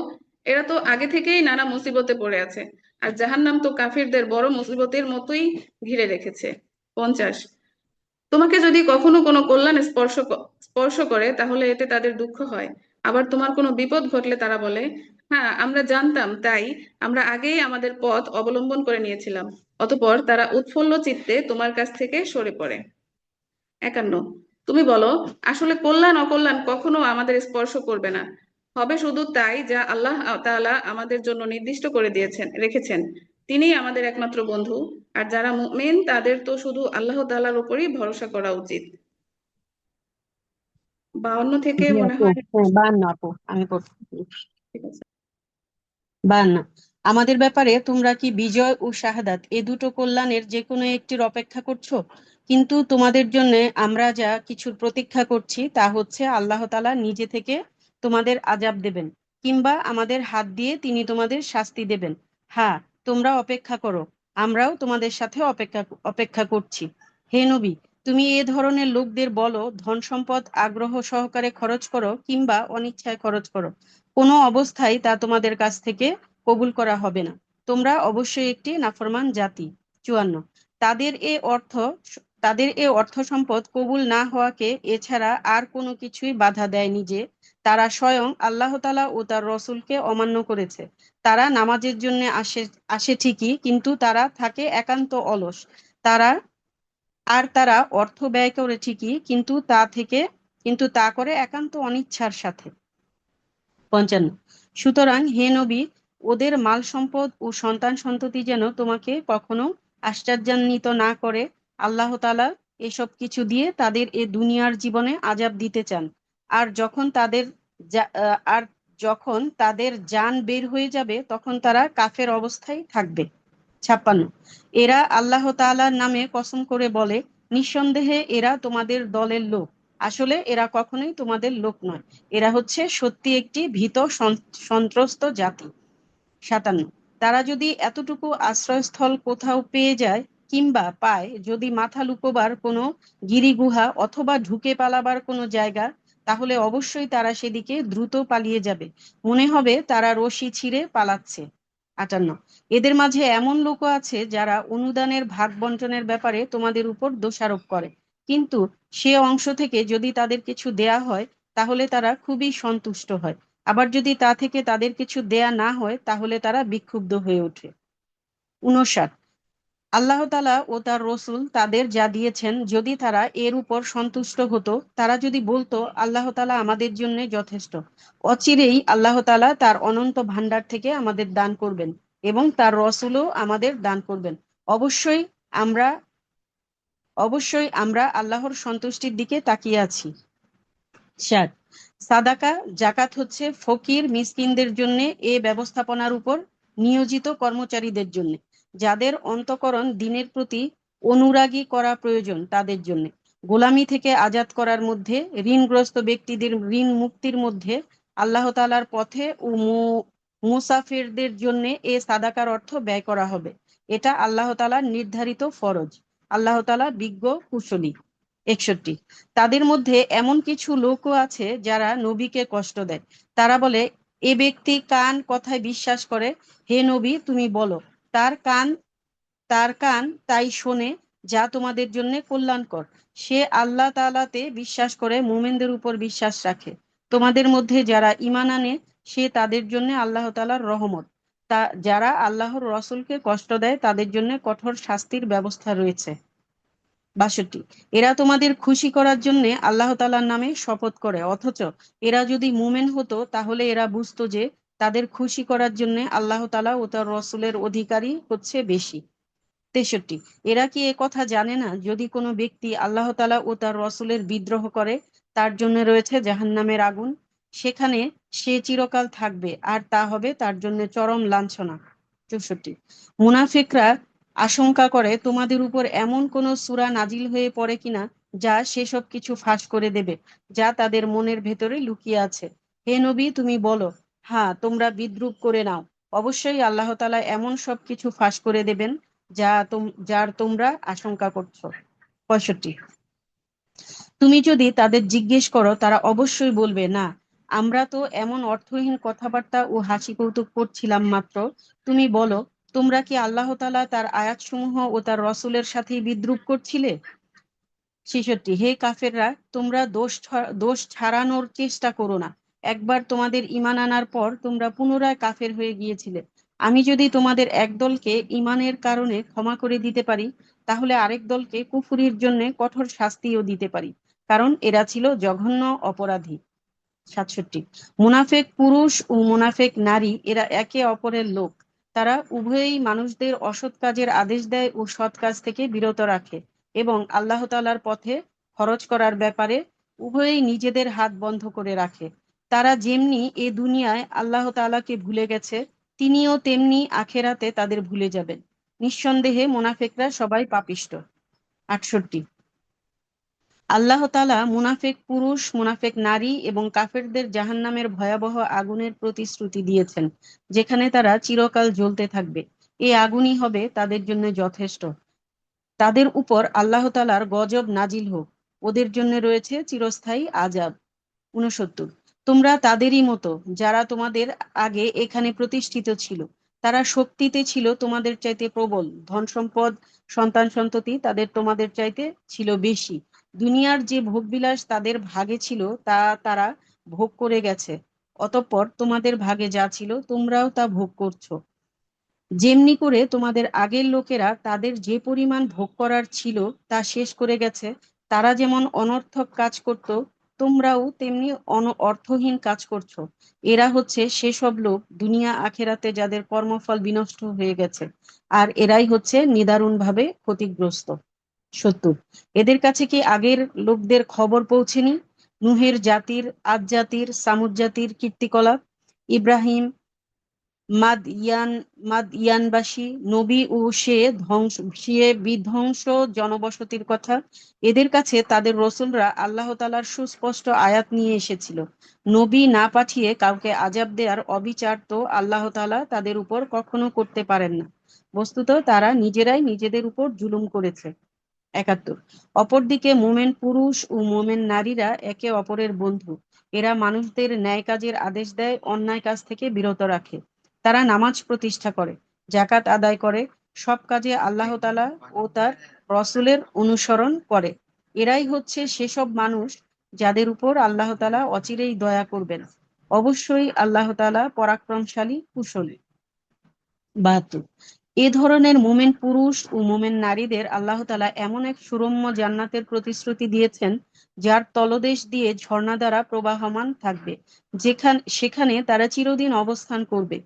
Speaker 2: এরা তো আগে থেকেই নানা মুসিবতে পড়ে আছে, আর জাহান্নাম তো কাফিরদের বড় মুসিবতের মতোই ঘিরে রেখেছে। 50। তোমাকে যদি কখনো কোনো কল্যাণ স্পর্শ করে তাহলে এতে তাদের দুঃখ হয়। আবার তোমার কোনো বিপদ ঘটলে তারা বলে, হ্যাঁ আমরা জানতাম, তাই আমরা আগেই আমাদের পথ অবলম্বন করে নিয়েছিলাম। অতঃপর তারা উৎফুল্ল চিত্তে তোমার কাছ থেকে সরে পড়ে। 51, তুমি বলো, আসলে কল্যাণ অকল্যাণ কখনো আমাদের স্পর্শ করবে না, হবে শুধু তাই যা আল্লাহ তাআলা আমাদের জন্য নির্দিষ্ট করে রেখেছেন। তিনিই আমাদের একমাত্র বন্ধু, আর যারা মুমিন তাদের তো শুধু আল্লাহ তাআলার উপরই ভরসা করা উচিত। 52 থেকে
Speaker 4: জি
Speaker 2: মনে
Speaker 4: আপু,
Speaker 2: হয়।
Speaker 4: হ্যাঁ 52 আপু, আমি পড়ছি।
Speaker 2: ঠিক আছে।
Speaker 4: 52, আমাদের ব্যাপারে তোমরা কি বিজয় ও শাহাদাত এ দুটো কল্যাণের যে কোনো একটির অপেক্ষা করছো? কিন্তু তোমাদের জন্য আমরা যা কিছুর প্রতীক্ষা করছি তা হচ্ছে আল্লাহ তাআলা নিজে থেকে তোমাদের আযাব দেবেন, কিংবা আমাদের হাত দিয়ে তিনি তোমাদের শাস্তি দেবেন। হ্যাঁ, তোমরা অপেক্ষা করো, আমরাও তোমাদের সাথে অপেক্ষা করছি। হে নবী, তুমি এ ধরনের লোকদের বলো, ধন সম্পদ আগ্রহ সহকারে খরচ করো কিংবা অনিচ্ছায় খরচ করো, কোনো অবস্থায় তা তোমাদের কাছ থেকে কবুল করা হবে না। তোমরা অবশ্যই একটি নাফরমান জাতি। 54, তাদের এ অর্থ তাদের এ অর্থ সম্পদ কবুল না হওয়াকে এছাড়া আর কোনো কিছুই বাধা দেয়নি যে তারা স্বয়ং আল্লাহ তাআলা ও তার রসুলকে অমান্য করেছে। তারা নামাজের জন্য আসে ঠিকই, কিন্তু তারা থাকে একান্ত অলস। তারা তারা অর্থ ব্যয় করে ঠিকই, কিন্তু তা করে একান্ত অনিচ্ছার সাথে। 55, সুতরাং হে নবী, ওদের মাল সম্পদ ও সন্তান সন্ততি যেন তোমাকে কখনো আশ্চর্যান্বিত না করে। আল্লাহ তাআলা এসব কিছু দিয়ে তাদের এ দুনিয়ার জীবনে আযাব দিতে চান, আর আর যখন তাদের জান বের হয়ে যাবে তখন তারা কাফের অবস্থায় থাকবে। 56, এরা আল্লাহ তাআলার নামে কসম করে বলে, নিঃসন্দেহে এরা তোমাদের দলের লোক। আসলে এরা কখনোই তোমাদের লোক নয়, এরা হচ্ছে সত্যি একটি ভীত সন্ত্রস্ত জাতি। 57, তারা যদি এতটুকু আশ্রয়স্থল কোথাও পেয়ে যায় কিংবা পায়, যদি মাথা লুকোবার কোনো গিরিগুহা অথবা ঢুকে পালাবার কোনো জায়গা, তাহলে অবশ্যই তারা সেদিকে দ্রুত পালিয়ে যাবে, মনে হবে তারা রশি ছিঁড়ে পালাচ্ছে। 58, এদের মাঝে এমন লোকও আছে যারা অনুদানের ভাগ বন্টনের ব্যাপারে তোমাদের উপর দোষারোপ করে, কিন্তু সে অংশ থেকে যদি তাদের কিছু দেয়া হয় তাহলে তারা খুবই সন্তুষ্ট হয়, আবার যদি তা থেকে তাদের কিছু দেয়া না হয় তাহলে তারা বিক্ষুব্ধ হয়ে ওঠে। 59, আল্লাহ তাআলা ও তার রসুল তাদের যা দিয়েছেন যদি তারা এর উপর সন্তুষ্ট হতো, তারা যদি বলতো আল্লাহ তাআলা আমাদের জন্য যথেষ্ট, অচিরেই আল্লাহ তাআলা তার অনন্ত ভান্ডার থেকে আমাদের দান করবেন এবং তার রসুলও আমাদের দান করবেন। অবশ্যই আমরা আমরা আল্লাহর সন্তুষ্টির দিকে তাকিয়ে আছি। 60, সাদাকা জাকাত হচ্ছে ফকির মিসকিনদের জন্য এ ব্যবস্থাপনার উপর নিয়োজিত কর্মচারীদের জন্য, যাদের অন্তঃকরণ দ্বীনের প্রতি অনুরাগী করা প্রয়োজন তাদের জন্য। গোলামি থেকে আজাদ করার মধ্যে, ঋণগ্রস্ত ব্যক্তিদের ঋণ মুক্তির মধ্যে, আল্লাহ তাআলার পথে ও মুসাফিরদের জন্য এ সাদাকার অর্থ ব্যয় করা হবে। এটা আল্লাহ তাআলার নির্ধারিত ফরজ। আল্লাহ তাআলা বিজ্ঞ কুশলী। 61, তাদের মধ্যে এমন কিছু লোকও আছে যারা নবীকে কষ্ট দেয়। তারা বলে, এ ব্যক্তি কান কথায় বিশ্বাস করে, হে নবী তুমি বলো, তার কান তার কান তাই শোনে যা তোমাদের জন্য কল্যাণকর। সে আল্লাহ তাআলাতে বিশ্বাস করে, মুমিনদের উপর বিশ্বাস রাখে। তোমাদের মধ্যে যারা ঈমান আনে সে তাদের জন্য আল্লাহ তাআলার রহমত। যারা আল্লাহর রসুলকে কষ্ট দেয় তাদের জন্য কঠোর শাস্তির ব্যবস্থা রয়েছে। 62, এরা তোমাদের খুশি করার জন্য আল্লাহ তাআলার নামে শপথ করে, অথচ এরা যদি মুমিন হতো তাহলে এরা বুঝতো যে তাদের খুশি করার জন্য আল্লাহ তাআলা ও তার রসুলের অধিকারী হচ্ছে বেশি। 63, এরা কি এ কথা জানে না, যদি কোনো ব্যক্তি আল্লাহ তাআলা ও তার রসুলের বিদ্রোহ করে তার জন্য রয়েছে জাহান্নামের আগুন, সেখানে সে চিরকাল থাকবে আর তা হবে তার জন্য চরম লাঞ্ছনা। 64, মুনাফিকরা আশঙ্কা করে তোমাদের উপর এমন কোন সূরা নাজিল হয়ে পড়ে কিনা যা সেসব কিছু ফাঁস করে দেবে যা তাদের মনের ভেতরে লুকিয়ে আছে। হে নবী তুমি বলো, হ্যাঁ তোমরা বিদ্রূপ করে নাও, অবশ্যই আল্লাহ তাআলা এমন সব কিছু ফাঁস করে দেবেন যার তোমরা আশঙ্কা করছো। 65, তুমি যদি তাদের জিজ্ঞেস করো তারা অবশ্যই বলবে, না আমরা তো এমন অর্থহীন কথাবার্তা ও হাসি কৌতুক করছিলাম মাত্র। তুমি বলো, তোমরা কি আল্লাহ তাআলা তার আয়াতসমূহ ও তার রসুলের সাথেই বিদ্রূপ করছিলে? 66 হে কাফেররা, তোমরা দোষ ছাড়ানোর চেষ্টা করো না। একবার তোমাদের ঈমান আনার পর তোমরা পুনরায় কাফের হয়ে গিয়েছিলে। আমি যদি তোমাদের এক দলকে ঈমানের কারণে ক্ষমা করে দিতে পারি, তাহলে আরেক দলকে কুফরির জন্য কঠোর শাস্তিও দিতে পারি, কারণ এরা ছিল জঘন্য অপরাধী। 67 মুনাফেক পুরুষ ও মুনাফেক নারী এরা একে অপরের লোক। তারা উভয়েই মানুষদের অসৎ কাজের আদেশ দেয় ও সৎ কাজ থেকে বিরত রাখে এবং আল্লাহ তাআলার পথে খরচ করার ব্যাপারে উভয়েই নিজেদের হাত বন্ধ করে রাখে। তারা যেমনি এ দুনিয়ায় আল্লাহ তাআলাকে ভুলে গেছে, তিনিও তেমনি আখেরাতে তাদের ভুলে যাবেন। নিঃসন্দেহে মুনাফেকরা সবাই পাপিষ্ঠ। 68 আল্লাহ তাআলা মুনাফেক পুরুষ, মুনাফেক নারী এবং কাফেরদের জাহান্নামের ভয়াবহ আগুনের প্রতিশ্রুতি দিয়েছেন, যেখানে তারা চিরকাল জ্বলতে থাকবে। এই আগুনই হবে তাদের জন্য যথেষ্ট। তাদের উপর আল্লাহ তাআলার গজব নাজিল হোক। ওদের জন্য রয়েছে চিরস্থায়ী আযাব। 69 তোমরা তাদেরই মতো যারা তোমাদের আগে এখানে প্রতিষ্ঠিত ছিল। তারা শক্তিতে ছিল তোমাদের চাইতে প্রবল, ধন সম্পদ, সন্তান সন্ততি তাদের তোমাদের চাইতে ছিল বেশি। দুনিয়ার যে ভোগবিলাস তাদের ভাগে ছিল তা তারা ভোগ করে গেছে। অতঃপর তোমাদের ভাগে যা ছিল তোমরাও তা ভোগ করছো। যেমনি করে তোমাদের আগের লোকেরা তাদের যে পরিমাণ ভোগ করার ছিল তা শেষ করে গেছে, তারা যেমন অনর্থক কাজ করত, তোমরাও তেমনি অর্থহীন কাজ করছো। এরা হচ্ছে সেসব লোক দুনিয়া আখেরাতে যাদের কর্মফল বিনষ্ট হয়ে গেছে, আর এরাই হচ্ছে নিদারুণভাবে ক্ষতিগ্রস্ত। 70 এদের কাছে কি আগের লোকদের খবর পৌঁছেনি? নূহের জাতির, আদ জাতির, সামুদ জাতির কীর্তিকলাপ, ইব্রাহিম, মাদয়ানবাসী নবী ও সে বিধ্বংস জনবসতির কথা। এদের কাছে তাদের রসুলরা আল্লাহ তাআলার সুস্পষ্ট আয়াত নিয়ে এসেছিল। নবী না পাঠিয়ে কাউকে আযাব দেওয়ার অবিচার তো আল্লাহ তাআলা তাদের উপর কখনো করতে পারেন না। বস্তুত তারা নিজেরাই নিজেদের উপর জুলুম করেছে। 71 অপরদিকে মোমেন পুরুষ ও মোমেন নারীরা একে অপরের বন্ধু। এরা মানুষদের ন্যায় কাজের আদেশ দেয়, অন্যায় কাজ থেকে বিরত রাখে। তারা নামাজ প্রতিষ্ঠা করে, যাকাত আদায় করে, সব কাজে আল্লাহ তাআলা ও তার রসুলের অনুসরণ করে। এরাই হচ্ছে সেসব মানুষ যাদের উপর আল্লাহ তাআলা অচিরেই দয়া করবেন। অবশ্যই আল্লাহ তাআলা পরাক্রমশালী, কুশলী। 72 এ ধরনের মোমেন পুরুষ ও মোমেন নারীদের আল্লাহ তাআলা এমন এক সুরম্য জান্নাতের প্রতিশ্রুতি দিয়েছেন, যার তলদেশ দিয়ে ঝর্ণা দ্বারা প্রবাহমান থাকবে, সেখানে তারা চিরদিন অবস্থান করবে।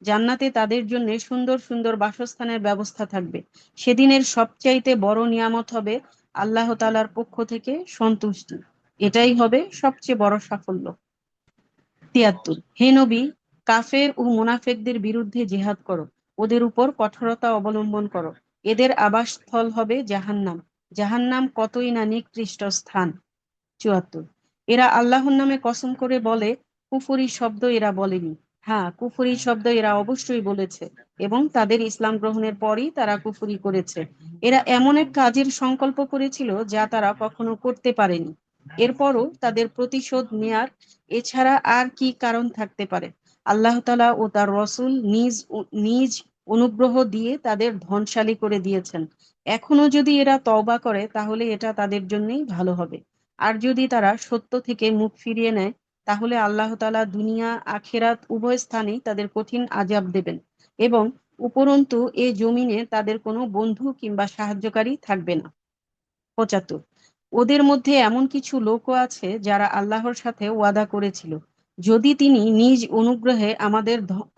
Speaker 4: জান্নাতে তাদের জন্য সুন্দর সুন্দর বাসস্থানের ব্যবস্থা থাকবে। সেদিনের সবচাইতে বড় নিয়ামত হবে আল্লাহ তাআলার পক্ষ থেকে সন্তুষ্টি। এটাই হবে সবচেয়ে বড় সাফল্য। 73 হে নবী, কাফের ও মুনাফেকদের বিরুদ্ধে জিহাদ করো, ওদের উপর কঠোরতা অবলম্বন করো। এদের আবাসস্থল হবে জাহান্নাম। জাহান্নাম কতই না নিকৃষ্ট স্থান। 74 এরা আল্লাহর নামে কসম করে বলে, কুফরি শব্দ এরা বলেনি। হ্যাঁ, কুফরি শব্দ এরা অবশ্যই বলেছে এবং তাদের ইসলাম গ্রহণের পরই তারা কুফরি করেছে। এরা এমন এক কাজের সংকল্প করেছিল যা তারা কখনো করতে পারেনি। এরপরও তাদের প্রতিশোধ নেয়ার এছাড়া আর কি কারণ থাকতে পারে? আল্লাহ তাআলা ও তার রসুল নিজ অনুগ্রহ দিয়ে তাদের ধনশালী করে দিয়েছেন। এখনো যদি এরা তওবা করে তাহলে এটা তাদের জন্যই ভালো হবে। আর যদি তারা সত্য থেকে মুখ ফিরিয়ে নেয়, তাহলে আল্লাহ তাআলা দুনিয়া আখেরাত উভয় স্থানেই তাদের কঠিন আযাব দেবেন এবং উপরন্তু এ জমিনে তাদের কোনো বন্ধু কিংবা সাহায্যকারী থাকবে না। 75 ওদের মধ্যে এমন কিছু লোকও আছে যারা আল্লাহর সাথে ওয়াদা করেছিল, যদি তিনি নিজ অনুগ্রহে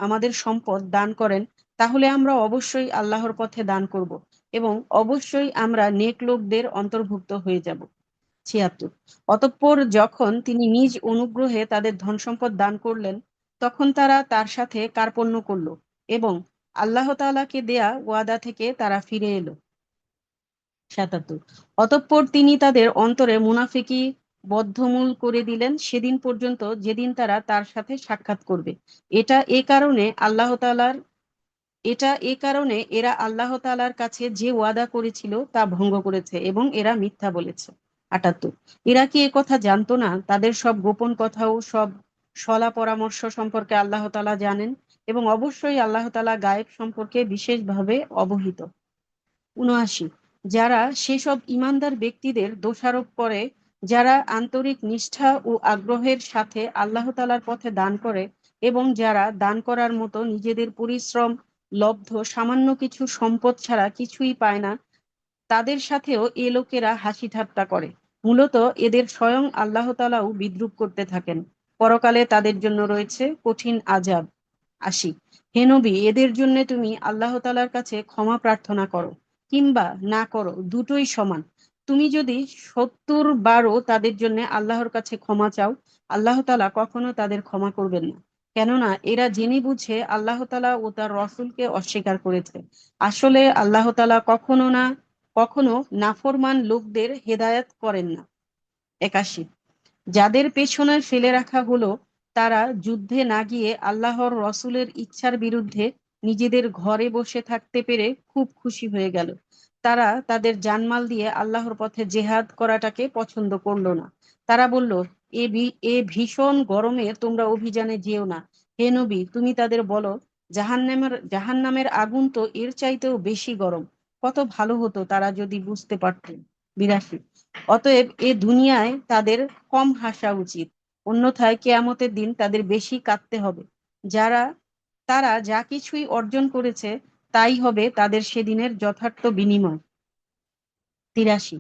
Speaker 4: আমাদের সম্পদ দান করেন, তাহলে আমরা অবশ্যই আল্লাহর পথে দান করব এবং অবশ্যই আমরা নেক লোকদের অন্তর্ভুক্ত হয়ে যাব। 76 অতঃপর যখন তিনি নিজ অনুগ্রহে তাদের ধনসম্পদ দান করলেন, তখন তারা তার সাথে কার্পণ্য করল এবং আল্লাহ তাআলাকে দেয়া ওয়াদা থেকে তারা ফিরে এলো। 77 অতঃপর তিনি তাদের অন্তরে মুনাফিকি বদ্ধমূল করে দিলেন সেদিন পর্যন্ত যেদিন তারা তার সাথে সাক্ষাৎ করবে। এটা এ কারণে এরা আল্লাহ তাআলার কাছে যে ওয়াদা করেছিল তা ভঙ্গ করেছে এবং এরা মিথ্যা বলেছে। 78 এরা কি একথা জানতো না তাদের সব গোপন কথাও সব শলা পরামর্শ সম্পর্কে আল্লাহ তাআলা জানেন এবং অবশ্যই আল্লাহ তাআলা গায়েব সম্পর্কে বিশেষভাবে অবহিত। 79 যারা সেসব ঈমানদার ব্যক্তিদের দোষারোপ করে যারা আন্তরিক নিষ্ঠা ও আগ্রহের সাথে আল্লাহ তাআলার পথে দান করে এবং যারা দান করার মতো নিজেদের পরিশ্রম লব্ধ সামান্য কিছু সম্পদ ছাড়া কিছুই পায় না, তাদের সাথেও এ লোকেরা হাসি ঠাট্টা করে। মূলত এদের স্বয়ং আল্লাহ তাআলাও বিদ্রূপ করতে থাকেন। পরকালে তাদের জন্য রয়েছে কঠিন আযাব। ৮০। হে নবী, এদের জন্য তুমি আল্লাহ তাআলার কাছে ক্ষমা প্রার্থনা করো কিংবা না করো, দুটোই সমান। তুমি যদি ৭০ বারও তাদের জন্য আল্লাহর কাছে ক্ষমা চাও, আল্লাহ তাআলা কখনো তাদের ক্ষমা করবেন না, কেননা এরা জেনে বুঝে আল্লাহ তাআলা ও তার রসুলকে অস্বীকার করেছে। আসলে আল্লাহ তাআলা কখনো নাফরমান লোকদের হেদায়েত করেন না। ৮১। যাদের পেছনে ফেলে রাখা হলো, তারা যুদ্ধে না গিয়ে আল্লাহর রসুলের ইচ্ছার বিরুদ্ধে নিজেদের ঘরে বসে থাকতে পেরে খুব খুশি হয়ে গেল। তারা তাদের জানমাল দিয়ে আল্লাহর পথে জেহাদ করাটাকে পছন্দ করলো না। তারা বলল, এ ভীষণ গরমে তোমরা অভিযানে যেও না। হে নবী, তুমি তাদের বলো, জাহান্নামের আগুন তো এর চাইতেও বেশি গরম। কত ভালো হতো তারা যদি বুঝতে পারতেন। ৮২। অতএব এ দুনিয়ায় তাদের কম হাসা উচিত, অন্যথায় কেয়ামতের দিন তাদের বেশি কাঁদতে হবে। তারা যা কিছুই অর্জন করেছে তাই হবে তাদের সেদিনের যথার্থ বিনিময়। ৮৩।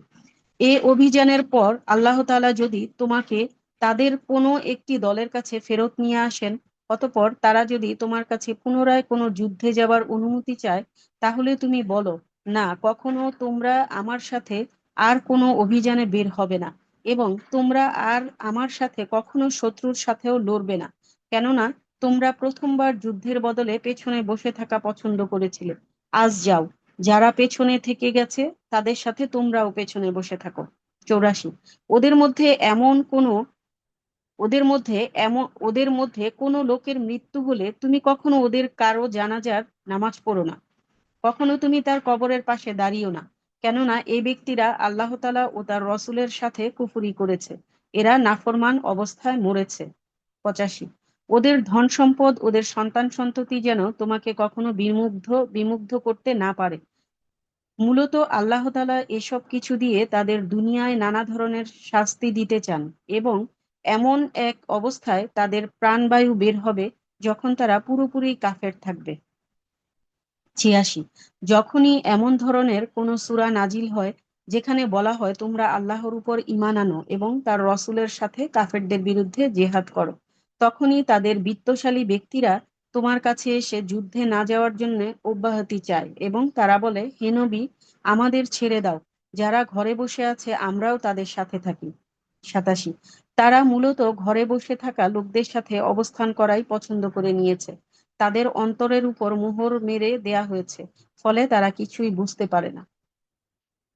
Speaker 4: এ অভিযানের পর আল্লাহ তাআলা যদি তোমাকে তাদের কোনো একটি দলের কাছে ফেরত নিয়ে আসেন, অতঃপর তারা যদি তোমার কাছে পুনরায় কোনো যুদ্ধে যাবার অনুমতি চায়, তাহলে তুমি বলো, না, কখনো তোমরা আমার সাথে আর কোনো অভিযানে বের হবে না এবং তোমরা আর আমার সাথে কখনো শত্রুর সাথেও লড়বে না, কেননা তোমরা প্রথমবার যুদ্ধের বদলে পেছনে বসে থাকা পছন্দ করেছিলে। আজ যাও, যারা পেছনে থেকে গেছে তাদের সাথে তোমরাও পেছনে বসে থাকো। ৮৪। ওদের মধ্যে এমন কোনো ওদের মধ্যে কোনো লোকের মৃত্যু হলে তুমি কখনো ওদের কারো জানাজার নামাজ পড়ো না, কখনো তুমি তার কবরের পাশে দাঁড়িও না, কেননা এই ব্যক্তিরা আল্লাহ তাআলা ও তার রসুলের সাথে কুফরি করেছে, এরা নাফরমান অবস্থায় মরেছে। ৮৫। ওদের ধন সম্পদ, ওদের সন্তান সন্ততি যেন তোমাকে কখনো বিমুগ্ধ করতে না পারে। মূলত আল্লাহ তাআলা এসব কিছু দিয়ে তাদের দুনিয়ায় নানা ধরনের শাস্তি দিতে চান এবং এমন এক অবস্থায় তাদের প্রাণবায়ু বের হবে যখন তারা পুরোপুরি কাফের থাকবে। ৮৬। যখনই এমন ধরনের কোনো সূরা নাজিল হয় যেখানে বলা হয় তোমরা আল্লাহর উপর ঈমান আনো এবং তার রসুলের সাথে কাফেরদের বিরুদ্ধে জেহাদ করো, তখনই তাদের বিত্তশালী ব্যক্তিরা তোমার কাছে এসে যুদ্ধে না যাওয়ার জন্য অব্যাহতি চায় এবং তারা বলে, হে নবী, আমাদের ছেড়ে দাও, যারা ঘরে বসে আছে আমরাও তাদের সাথে থাকি। ৮৭। তারা মূলত ঘরে বসে থাকা লোকদের সাথে অবস্থান করাই পছন্দ করে নিয়েছে। তাদের অন্তরের উপর মোহর মেরে দেয়া হয়েছে, ফলে তারা কিছুই বুঝতে পারে না।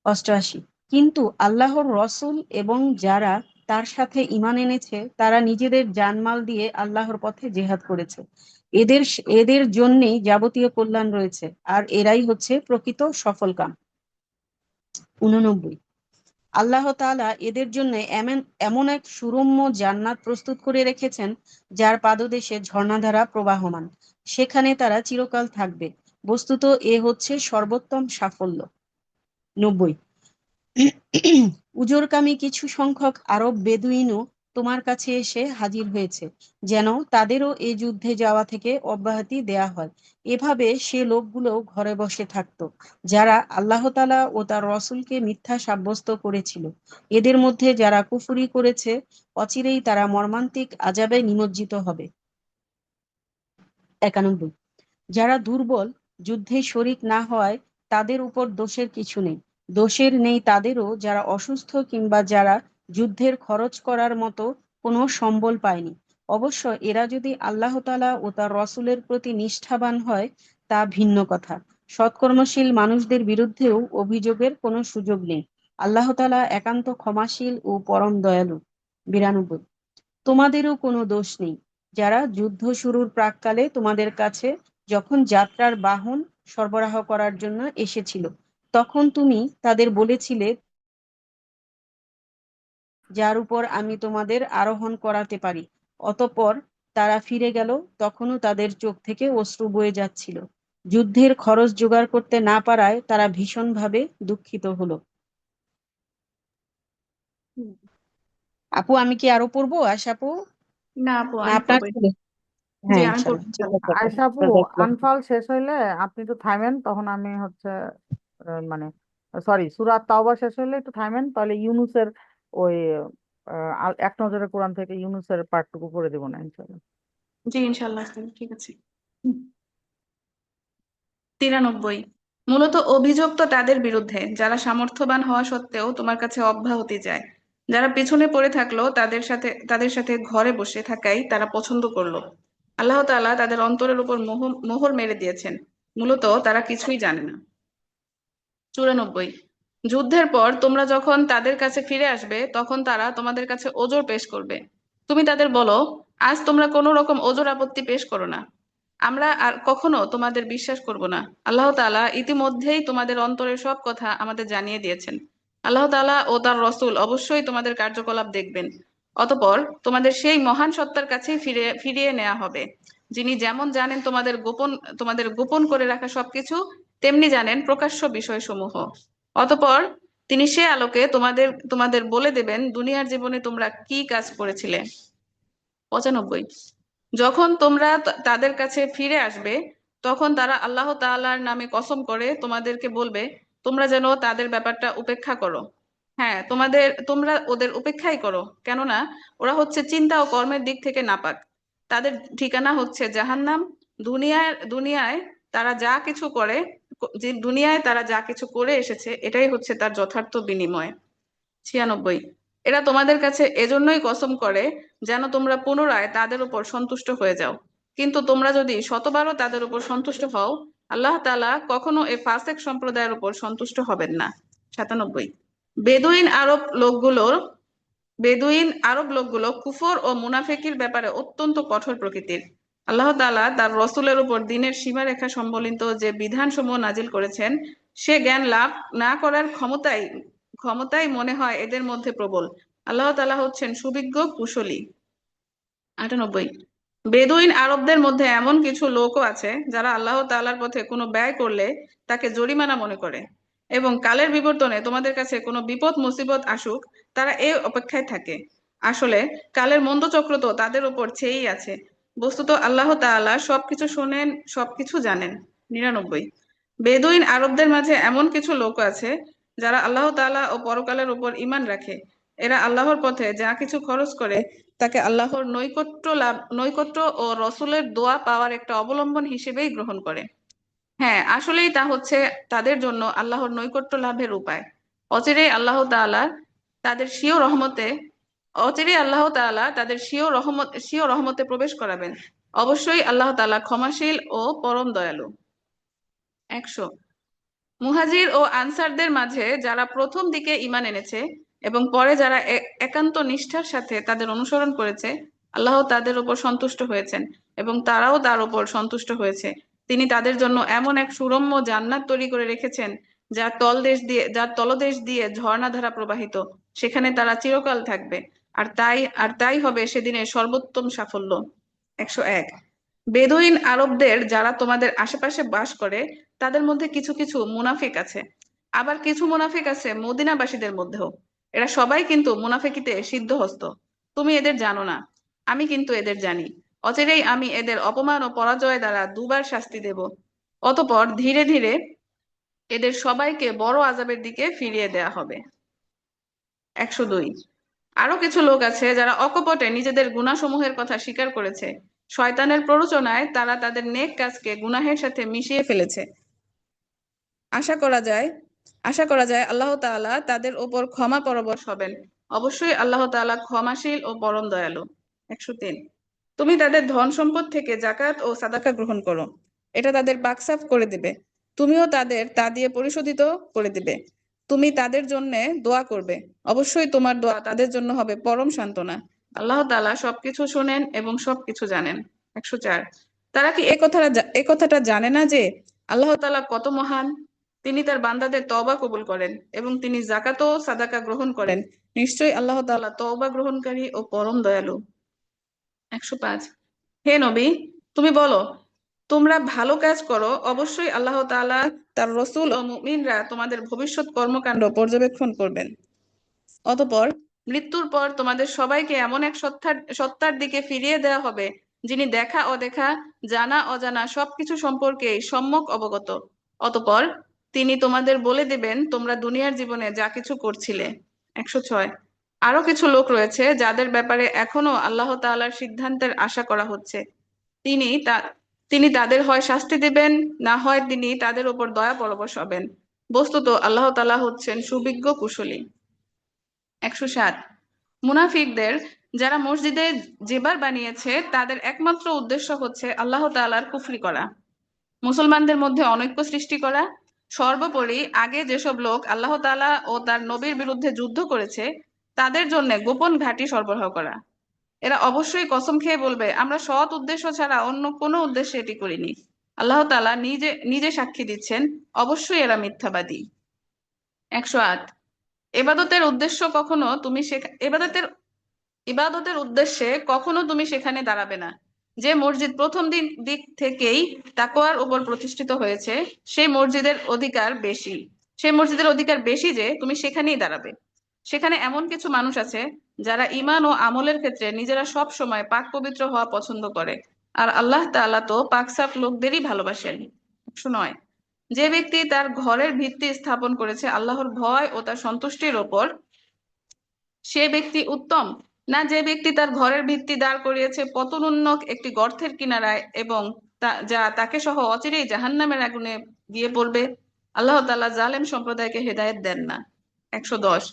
Speaker 4: ৮৮। কিন্তু আল্লাহর রসুল এবং যারা তার সাথে ঈমান এনেছে তারা নিজেদের জানমাল দিয়ে আল্লাহর পথে জেহাদ করেছে। এদের এদের জন্যেই যাবতীয় কল্যাণ রয়েছে, আর এরাই হচ্ছে প্রকৃত সফলকাম। ৮৯। আল্লাহ তাআলা এদের জন্য এমন এক সুরম্য জান্নাত প্রস্তুত করে রেখেছেন যার পাদদেশে ঝর্ণাধারা প্রবাহমান, সেখানে তারা চিরকাল থাকবে। বস্তুত এ হচ্ছে সর্বোত্তম সাফল্য। ৯০। উজরকামী কিছু সংখ্যক আরব বেদুইনও তোমার কাছে এসে হাজির হয়েছে, যেন তাদেরও এ যুদ্ধে যাওয়া থেকে অব্যাহতি দেয়া হয়। এভাবে সে লোকগুলো ঘরে বসে থাকতো যারা আল্লাহ তাআলা ও তার রসুলকে মিথ্যা সাব্যস্ত করেছিল। এদের মধ্যে যারা কুফরি করেছে, অচিরেই তারা মর্মান্তিক আযাবে নিমজ্জিত হবে। ৯১। যারা দুর্বল, যুদ্ধে শরিক না হওয়ায় তাদের উপর দোষের কিছু নেই। দোষের নেই তাদেরও যারা অসুস্থ কিংবা যারা যুদ্ধের খরচ করার মতো কোনো সম্বল পায়নি। অবশ্য এরা যদি আল্লাহ তাআলা ও তার রসুলের প্রতি নিষ্ঠাবান হয় তা ভিন্ন কথা। সৎকর্মশীল মানুষদের বিরুদ্ধেও অভিযোগের কোনো সুযোগ নেই। আল্লাহ তাআলা একান্ত ক্ষমাশীল ও পরম দয়ালু। ৯২। তোমাদেরও কোনো দোষ নেই। যারা যুদ্ধ শুরুর প্রাক্কালে তোমাদের কাছে যখন যাত্রার বাহন সরবরাহ করার জন্য এসেছিল, তখন তুমি তাদের বলেছিলে, যার উপর আমি তোমাদের আরোহণ করাতে পারি। অতঃপর তারা ফিরে গেল, তখনও তাদের চোখ থেকে অশ্রু বয়ে যাচ্ছিল। যুদ্ধের খরচ জোগাড় করতে না পারায় তারা ভীষণভাবে দুঃখিত হলো।
Speaker 2: হুম।
Speaker 4: আপু আমি কি আরো পড়বো, আশা আপু?
Speaker 2: না আপু,
Speaker 4: না
Speaker 2: আমি
Speaker 4: আপনার
Speaker 2: পড়বো।
Speaker 4: ছেলে?
Speaker 2: জি,
Speaker 4: হ্যাঁ
Speaker 2: আমি
Speaker 4: ইনশাল্লাহ,
Speaker 2: পড়বো
Speaker 4: ঠিক
Speaker 2: ইনশাল্লাহ।
Speaker 4: আছে আপু।
Speaker 1: আয়শা আপু, আনফাল শেষ হইলে আপনি একটু থামেন, তখন আমি হচ্ছে মানে সরি, সূরা তাওবা শেষ হইলে একটু থামেন, তাহলে ইউনুসের ওই এক নজরে কোরআন থেকে ইউনুসের পার্টটুকু পড়ে দেবো না ইনশাল্লাহ।
Speaker 2: জি ইনশাল্লাহ, ঠিক আছে। 93। মূলত অভিযোগ তো তাদের বিরুদ্ধে যারা সামর্থ্যবান হওয়া সত্ত্বেও তোমার কাছে অব্যাহতি চায়। যারা পিছনে পড়ে থাকলো তাদের সাথে ঘরে বসে থাকাই তারা পছন্দ করলো। আল্লাহ তাআলা তাদের অন্তরের উপর মোহর মেরে দিয়েছেন। মূলত তারা কিছুই জানে না। 94। যুদ্ধের পর তোমরা যখন তাদের কাছে ফিরে আসবে তখন তারা তোমাদের কাছে ওজর পেশ করবে। তুমি তাদের বলো, আজ তোমরা কোনো রকম ওজর আপত্তি পেশ করো না, আমরা আর কখনো তোমাদের বিশ্বাস করব না। আল্লাহ তাআলা ইতিমধ্যেই তোমাদের অন্তরের সব কথা আমাদের জানিয়ে দিয়েছেন। আল্লাহ তাআলা ও তার রসূল অবশ্যই তোমাদের কার্যকলাপ দেখবেন। অতঃপর তোমাদের সেই মহান সত্তার কাছেই ফিরিয়ে নেওয়া হবে, যিনি যেমন জানেন তোমাদের গোপন করে রাখা সবকিছু, তেমনি জানেন প্রকাশ্য বিষয়সমূহ। অতঃপর তিনি সে আলোকে তোমাদের তোমাদের বলে দেবেন দুনিয়ার জীবনে তোমরা কি কাজ করেছিলে। 95। যখন তোমরা তাদের কাছে ফিরে আসবে তখন তারা আল্লাহ তাআলার নামে কসম করে তোমাদেরকে বলবে, তোমরা যেন তাদের ব্যাপারটা উপেক্ষা করো। হ্যাঁ, তোমরা ওদের উপেক্ষাই করো, কেননা ওরা হচ্ছে চিন্তা ও কর্মের দিক থেকে নাপাক। তাদের ঠিকানা হচ্ছে জাহান্নাম। দুনিয়ায় তারা যা কিছু করে, যে দুনিয়ায় তারা যা কিছু করে এসেছে এটাই হচ্ছে তার যথার্থ বিনিময়। 96। এরা তোমাদের কাছে এজন্যই কসম করে যেন তোমরা পুনরায় তাদের উপর সন্তুষ্ট হয়ে যাও। কিন্তু তোমরা যদি শতবারও তাদের উপর সন্তুষ্ট হও, আল্লাহ তাআলা কখনো এই ফাসেক সম্প্রদায়ের উপর সন্তুষ্ট হবেন না। 97। বেদুইন আরব লোকগুলোর বেদুইন আরব লোকগুলো কুফর ও মুনাফিকির ব্যাপারে অত্যন্ত কঠোর প্রকৃতির। আল্লাহ তাআলা তার রসূলের উপর দ্বীনের সীমারেখা সম্বলিত যে বিধানসমূহ নাজিল করেছেন, সে জ্ঞান লাভ না করার ক্ষমতাই মনে হয় এদের মধ্যে প্রবল। আল্লাহ তাআলা হচ্ছেন সুবিজ্ঞ কুশলী। 98। বেদুইন আরবদের মধ্যে এমন কিছু লোকও আছে যারা আল্লাহ তাআলার পথে কোনো ব্যয় করলে তাকে জরিমানা মনে করে, এবং কালের বিবর্তনে তোমাদের কাছে কোনো বিপদ মুসিবত আসুক তারা এই অপেক্ষায় থাকে। আসলে কালের মন্দচক্র তো তাদের উপর ছেয়েই আছে। বস্তুত আল্লাহ তাআলা সবকিছু শোনেন, সবকিছু জানেন। 99। বেদুইন আরবদের মাঝে এমন কিছু লোক আছে যারা আল্লাহ তাআলা ও পরকালের উপর ঈমান রাখে। এরা আল্লাহর পথে যা কিছু খরচ করে তাকে আল্লাহর নৈকট্য ও রসূলের দোয়া পাওয়ার একটা অবলম্বন হিসেবেই গ্রহণ করে। হ্যাঁ, আসলেই তা হচ্ছে তাদের জন্য আল্লাহর নৈকট্য লাভের উপায়। অচিরেই আল্লাহ তাআলা তাদের স্বীয় রহমতে প্রবেশ করাবেন। অবশ্যই আল্লাহ তাআলা ক্ষমাশীল ও পরম দয়ালু। 100। মুহাজির ও আনসারদের মাঝে যারা প্রথম দিকে ঈমান এনেছে এবং পরে যারা একান্ত নিষ্ঠার সাথে তাদের অনুসরণ করেছে, আল্লাহ তাদের উপর সন্তুষ্ট হয়েছেন এবং তারাও তার উপর সন্তুষ্ট হয়েছে। তিনি তাদের জন্য এমন এক সুরম্য জান্নাত তৈরি করে রেখেছেন যার তলদেশ দিয়ে ঝর্ণাধারা প্রবাহিত। সেখানে তারা চিরকাল থাকবে। আর তাই হবে সেদিনের সর্বোত্তম সাফল্য। 101। বেদুইন আরবদের যারা তোমাদের আশেপাশে বাস করে তাদের মধ্যে কিছু কিছু মুনাফিক আছে। আবার কিছু মুনাফিক আছে মদিনাবাসীদের মধ্যেও। এরা সবাই কিন্তু মুনাফিকিতে সিদ্ধহস্ত। তুমি এদের জানো না, আমি কিন্তু এদের জানি। অচিরেই আমি এদের অপমান ও পরাজয় দ্বারা দুবার শাস্তি দেব। অতঃপর ধীরে ধীরে এদের সবাইকে বড় আযাবের দিকে ফিরিয়ে দেয়া হবে। 102। আরো কিছু লোক আছে যারা অকপটে নিজেদের গুনাহসমূহের কথা স্বীকার করেছে। শয়তানের প্ররোচনায় তারা তাদের নেক কাজকে গুনাহের সাথে মিশিয়ে ফেলেছে। আশা করা যায় আল্লাহ তাআলা তাদের উপর ক্ষমা পরবশ হবেন। অবশ্যই আল্লাহ তাআলা ক্ষমাশীল ও পরম দয়ালু। 103। তুমি তাদের ধন সম্পদ থেকে যাকাত ও সাদাকা গ্রহণ করো, এটা তাদের পাকসাফ করে দিবে। তুমিও তাদের তা দিয়ে পরিশোধিত করে দিবে। তুমি তাদের জন্য দোয়া করবে, অবশ্যই তোমার দোয়া তাদের জন্য হবে পরম সান্ত্বনা। আল্লাহ তাআলা সবকিছু শোনেন এবং সবকিছু জানেন। 104। তারা কি এ কথাটা জানে না যে আল্লাহ তাআলা কত মহান? তিনি তার বান্দাদের তওবা কবুল করেন এবং তিনি যাকাত ও সাদাকা গ্রহণ করেন। নিশ্চয়ই আল্লাহ তাআলা তওবা গ্রহণকারী ও পরম দয়ালু। 105। হে নবী, তুমি বলো, তোমরা ভালো কাজ করো, অবশ্যই আল্লাহ তাআলা, তার রসূল ও মুমিনরা তোমাদের ভবিষ্যৎ কর্মকাণ্ড পর্যবেক্ষণ করবেন। অতঃপর মৃত্যুর পর তোমাদের সবাইকে এমন এক সত্তার দিকে ফিরিয়ে দেওয়া হবে, যিনি দেখা অদেখা, জানা অজানা সবকিছু সম্পর্কে সম্যক অবগত। অতঃপর তিনি তোমাদের বলে দেবেন তোমরা দুনিয়ার জীবনে যা কিছু করছিলে। 106। আরো কিছু লোক রয়েছে যাদের ব্যাপারে এখনো আল্লাহ তাআলার সিদ্ধান্তের আশা করা হচ্ছে। তিনি তা তিনি তাদের হয় শাস্তি দেবেন, না হয় তিনি তাদের উপর দয়া পরবশ হবেন। বস্তুত আল্লাহ তাআলা হচ্ছেন সুবিজ্ঞ কুশলী। 107। মুনাফিকদের যারা মসজিদে জেবার বানিয়েছে তাদের একমাত্র উদ্দেশ্য হচ্ছে আল্লাহ তাআলার কুফরি করা, মুসলমানদের মধ্যে অনৈক্য সৃষ্টি করা। সর্বোপরি আগে যেসব লোক আল্লাহ তাআলা ও তার নবীর বিরুদ্ধে যুদ্ধ করেছে তাদের জন্য গোপন ঘাঁটি সরবরাহ করা। এরা অবশ্যই কসম খেয়ে বলবে, আমরা সৎ উদ্দেশ্য ছাড়া অন্য কোনো উদ্দেশ্যে এটি করিনি। আল্লাহ তাআলা নিজে নিজে সাক্ষী দিচ্ছেন, অবশ্যই এরা মিথ্যাবাদী। 108। এবাদতের উদ্দেশ্য কখনো তুমি ইবাদতের উদ্দেশ্যে কখনো তুমি সেখানে দাঁড়াবে না। যে মসজিদ প্রথম দিক থেকেই তাকওয়ার উপর প্রতিষ্ঠিত হয়েছে সেই মসজিদের অধিকার বেশি যে তুমি সেখানেই দাঁড়াবে। সেখানে এমন কিছু মানুষ আছে যারা ঈমান ও আমলের ক্ষেত্রে নিজেরা সব সময় পাক পবিত্র হওয়া পছন্দ করে, আর আল্লাহ তাআলা তো পাকসাফ লোকদেরই ভালোবাসেন। 109। যে ব্যক্তি তার ঘরের ভিত্তি স্থাপন করেছে আল্লাহর ভয় ও তার সন্তুষ্টির ওপর, সে ব্যক্তি উত্তম, না যে ব্যক্তি তার ঘরের ভিত্তি দাঁড় করিয়েছে পতনোন্মুখ একটি গর্তের কিনারায় এবং যা তাকে সহ অচিরেই জাহান্নামের আগুনে গিয়ে পড়বে। আল্লাহ তাআলা জালেম সম্প্রদায়কে হেদায়েত দেন না। 110।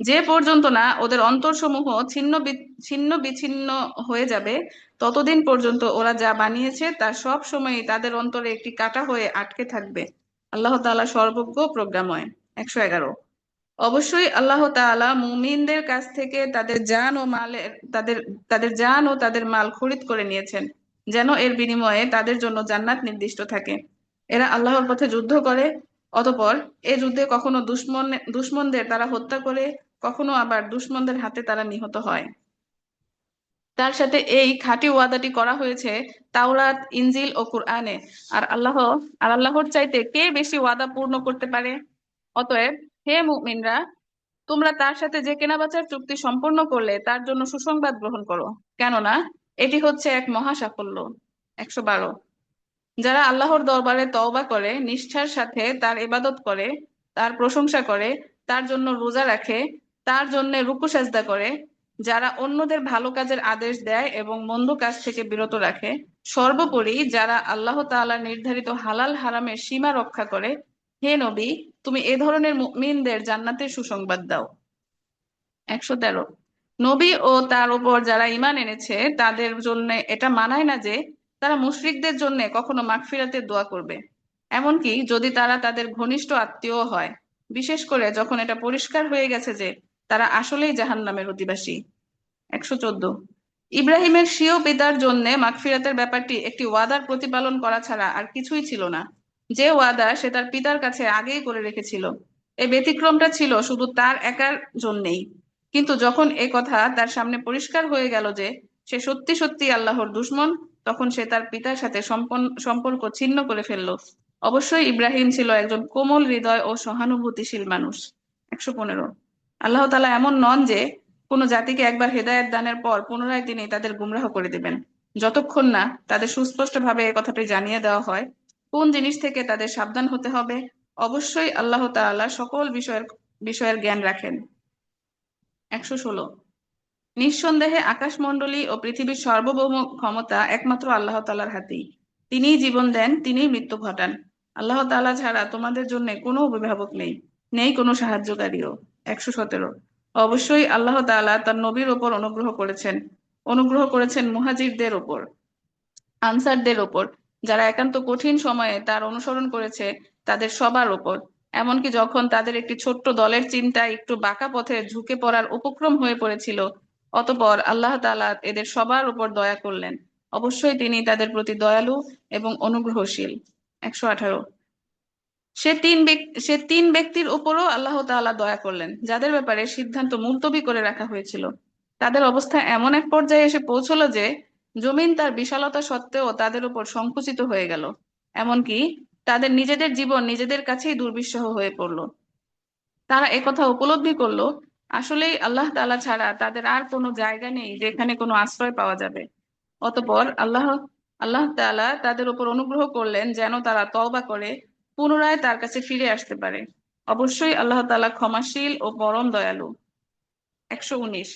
Speaker 2: যে পর্যন্ত না ওদের অন্তরসমূহ ছিন্ন বিচ্ছিন্ন হয়ে যাবে ততদিন পর্যন্ত ওরা যা বানিয়েছে তা সব সময়ই তাদের অন্তরে একটি কাঁটা হয়ে আটকে থাকবে। আল্লাহ তাআলা সর্বজ্ঞ প্রজ্ঞাময়। 111। অবশ্যই আল্লাহ তাআলা মুমিনদের কাছ থেকে তাদের জান ও তাদের মাল খরিদ করে নিয়েছেন, যেন এর বিনিময়ে তাদের জন্য জান্নাত নির্দিষ্ট থাকে। এরা আল্লাহর পথে যুদ্ধ করে, অতঃপর এ যুদ্ধে কখনো দুশমনদের তারা হত্যা করে, কখনো আবার দুশমনদের হাতে তারা নিহত হয়। তার সাথে এই খাঁটি ওয়াদাটি করা হয়েছে তাওরাত, ইনজিল ও কুরআনে। আর আল্লাহর চাইতে কে বেশি ওয়াদা পূর্ণ করতে পারে? অতএব হে মুমিনরা, তোমরা তার সাথে যে কেনাবেচার চুক্তি সম্পন্ন করলে তার জন্য সুসংবাদ গ্রহণ করো, কেননা এটি হচ্ছে এক মহা সাফল্য। 112। যারা আল্লাহর দরবারে তওবা করে, নিষ্ঠার সাথে তার ইবাদত করে, তার প্রশংসা করে, তার জন্য রোজা রাখে, তার জন্য রুকু সাজদা করে, যারা অন্যদের ভালো কাজের আদেশ দেয় এবং মন্দ কাজ থেকে বিরত রাখে, সর্বোপরি যারা আল্লাহ তাআলার নির্ধারিত হালাল হারামের সীমা রক্ষা করে, হে নবী, তুমি এ ধরনের মুমিনদের জান্নাতের সুসংবাদ দাও। 113। নবী ও তার উপর যারা ঈমান এনেছে তাদের জন্য এটা মানায় না যে তারা মুশরিকদের জন্য কখনো মাগফিরাতের দোয়া করবে, এমনকি যদি তারা তাদের ঘনিষ্ঠ আত্মীয় হয়, বিশেষ করে যখন এটা পরিষ্কার হয়ে গেছে যে তারা আসলেই জাহান্নামের অধিবাসী। 114। ইব্রাহিমের স্বীয় পিতার জন্য মাগফিরাতের ব্যাপারটি একটি ওয়াদার প্রতিপালন করা ছাড়া আর কিছুই ছিল না, যে ওয়াদা সে তার পিতার কাছে আগেই করে রেখেছিল। এই ব্যতিক্রমটা ছিল শুধু তার একার জন্যেই, কিন্তু যখন এ কথা তার সামনে পরিষ্কার হয়ে গেল যে সে সত্যি সত্যি আল্লাহর দুশমন, তখন সে তার পিতার সাথে সম্পর্ক ছিন্ন করে ফেলল। অবশ্যই ইব্রাহিম ছিল একজন কোমল হৃদয় ও সহানুভূতিশীল মানুষ। 115। আল্লাহ তাআলা এমন নন যে কোনো জাতিকে একবার হেদায়েত দানের পর পুনরায় তিনি তাদের গুমরাহ করে দিবেন, যতক্ষণ না তাদের সুস্পষ্টভাবে এই কথাটি জানিয়ে দেওয়া হয় কোন জিনিস থেকে তাদের সাবধান হতে হবে। অবশ্যই আল্লাহ তাআলা সকল বিষয়ের জ্ঞান রাখেন। 116। নিঃসন্দেহে আকাশমণ্ডলী ও পৃথিবীর সার্বভৌম ক্ষমতা একমাত্র আল্লাহ তাআলার হাতেই। তিনিই জীবন দেন, তিনিই মৃত্যু ঘটান। আল্লাহ তাআলা ছাড়া তোমাদের জন্য কোনো অভিভাবক নেই কোনো সাহায্যকারীও। 117। অবশ্যই আল্লাহ তাআলা তার নবীর ওপর অনুগ্রহ করেছেন মুহাজিরদের ওপর, আনসারদের ওপর, যারা একান্ত কঠিন সময়ে তার অনুসরণ করেছে, তাদের সবার ওপর। এমনকি যখন তাদের একটি ছোট্ট দলের চিন্তায় একটু বাঁকা পথে ঝুঁকে পড়ার উপক্রম হয়ে পড়েছিল, অতঃপর আল্লাহ তাআলা এদের সবার উপর দয়া করলেন। অবশ্যই তিনি তাদের প্রতি দয়ালু এবং অনুগ্রহশীল। 118। সে তিন ব্যক্তির উপরও আল্লাহ তাআলা দয়া করলেন যাদের ব্যাপারে সিদ্ধান্ত মুলতবি করে রাখা হয়েছিল। তাদের অবস্থা এমন এক পর্যায়ে এসে পৌঁছলো যে জমিন তার বিশালতা সত্ত্বেও তাদের উপর সংকুচিত হয়ে গেল, এমনকি তাদের নিজেদের জীবন নিজেদের কাছেই দুর্বিষহ হয়ে পড়লো। তারা একথা উপলব্ধি করলো, আসলেই আল্লাহ তাআলা ছাড়া তাদের আর কোনো জায়গা নেই যেখানে কোনো আশ্রয় পাওয়া যাবে। অতঃপর আল্লাহ আল্লাহ তাআলা তাদের উপর অনুগ্রহ করলেন যেন তারা তওবা করে পুনরায় তার কাছে ফিরে আসতে পারে। অবশ্যই আল্লাহ তাআলা ক্ষমাশীল ও পরম দয়ালু। 119।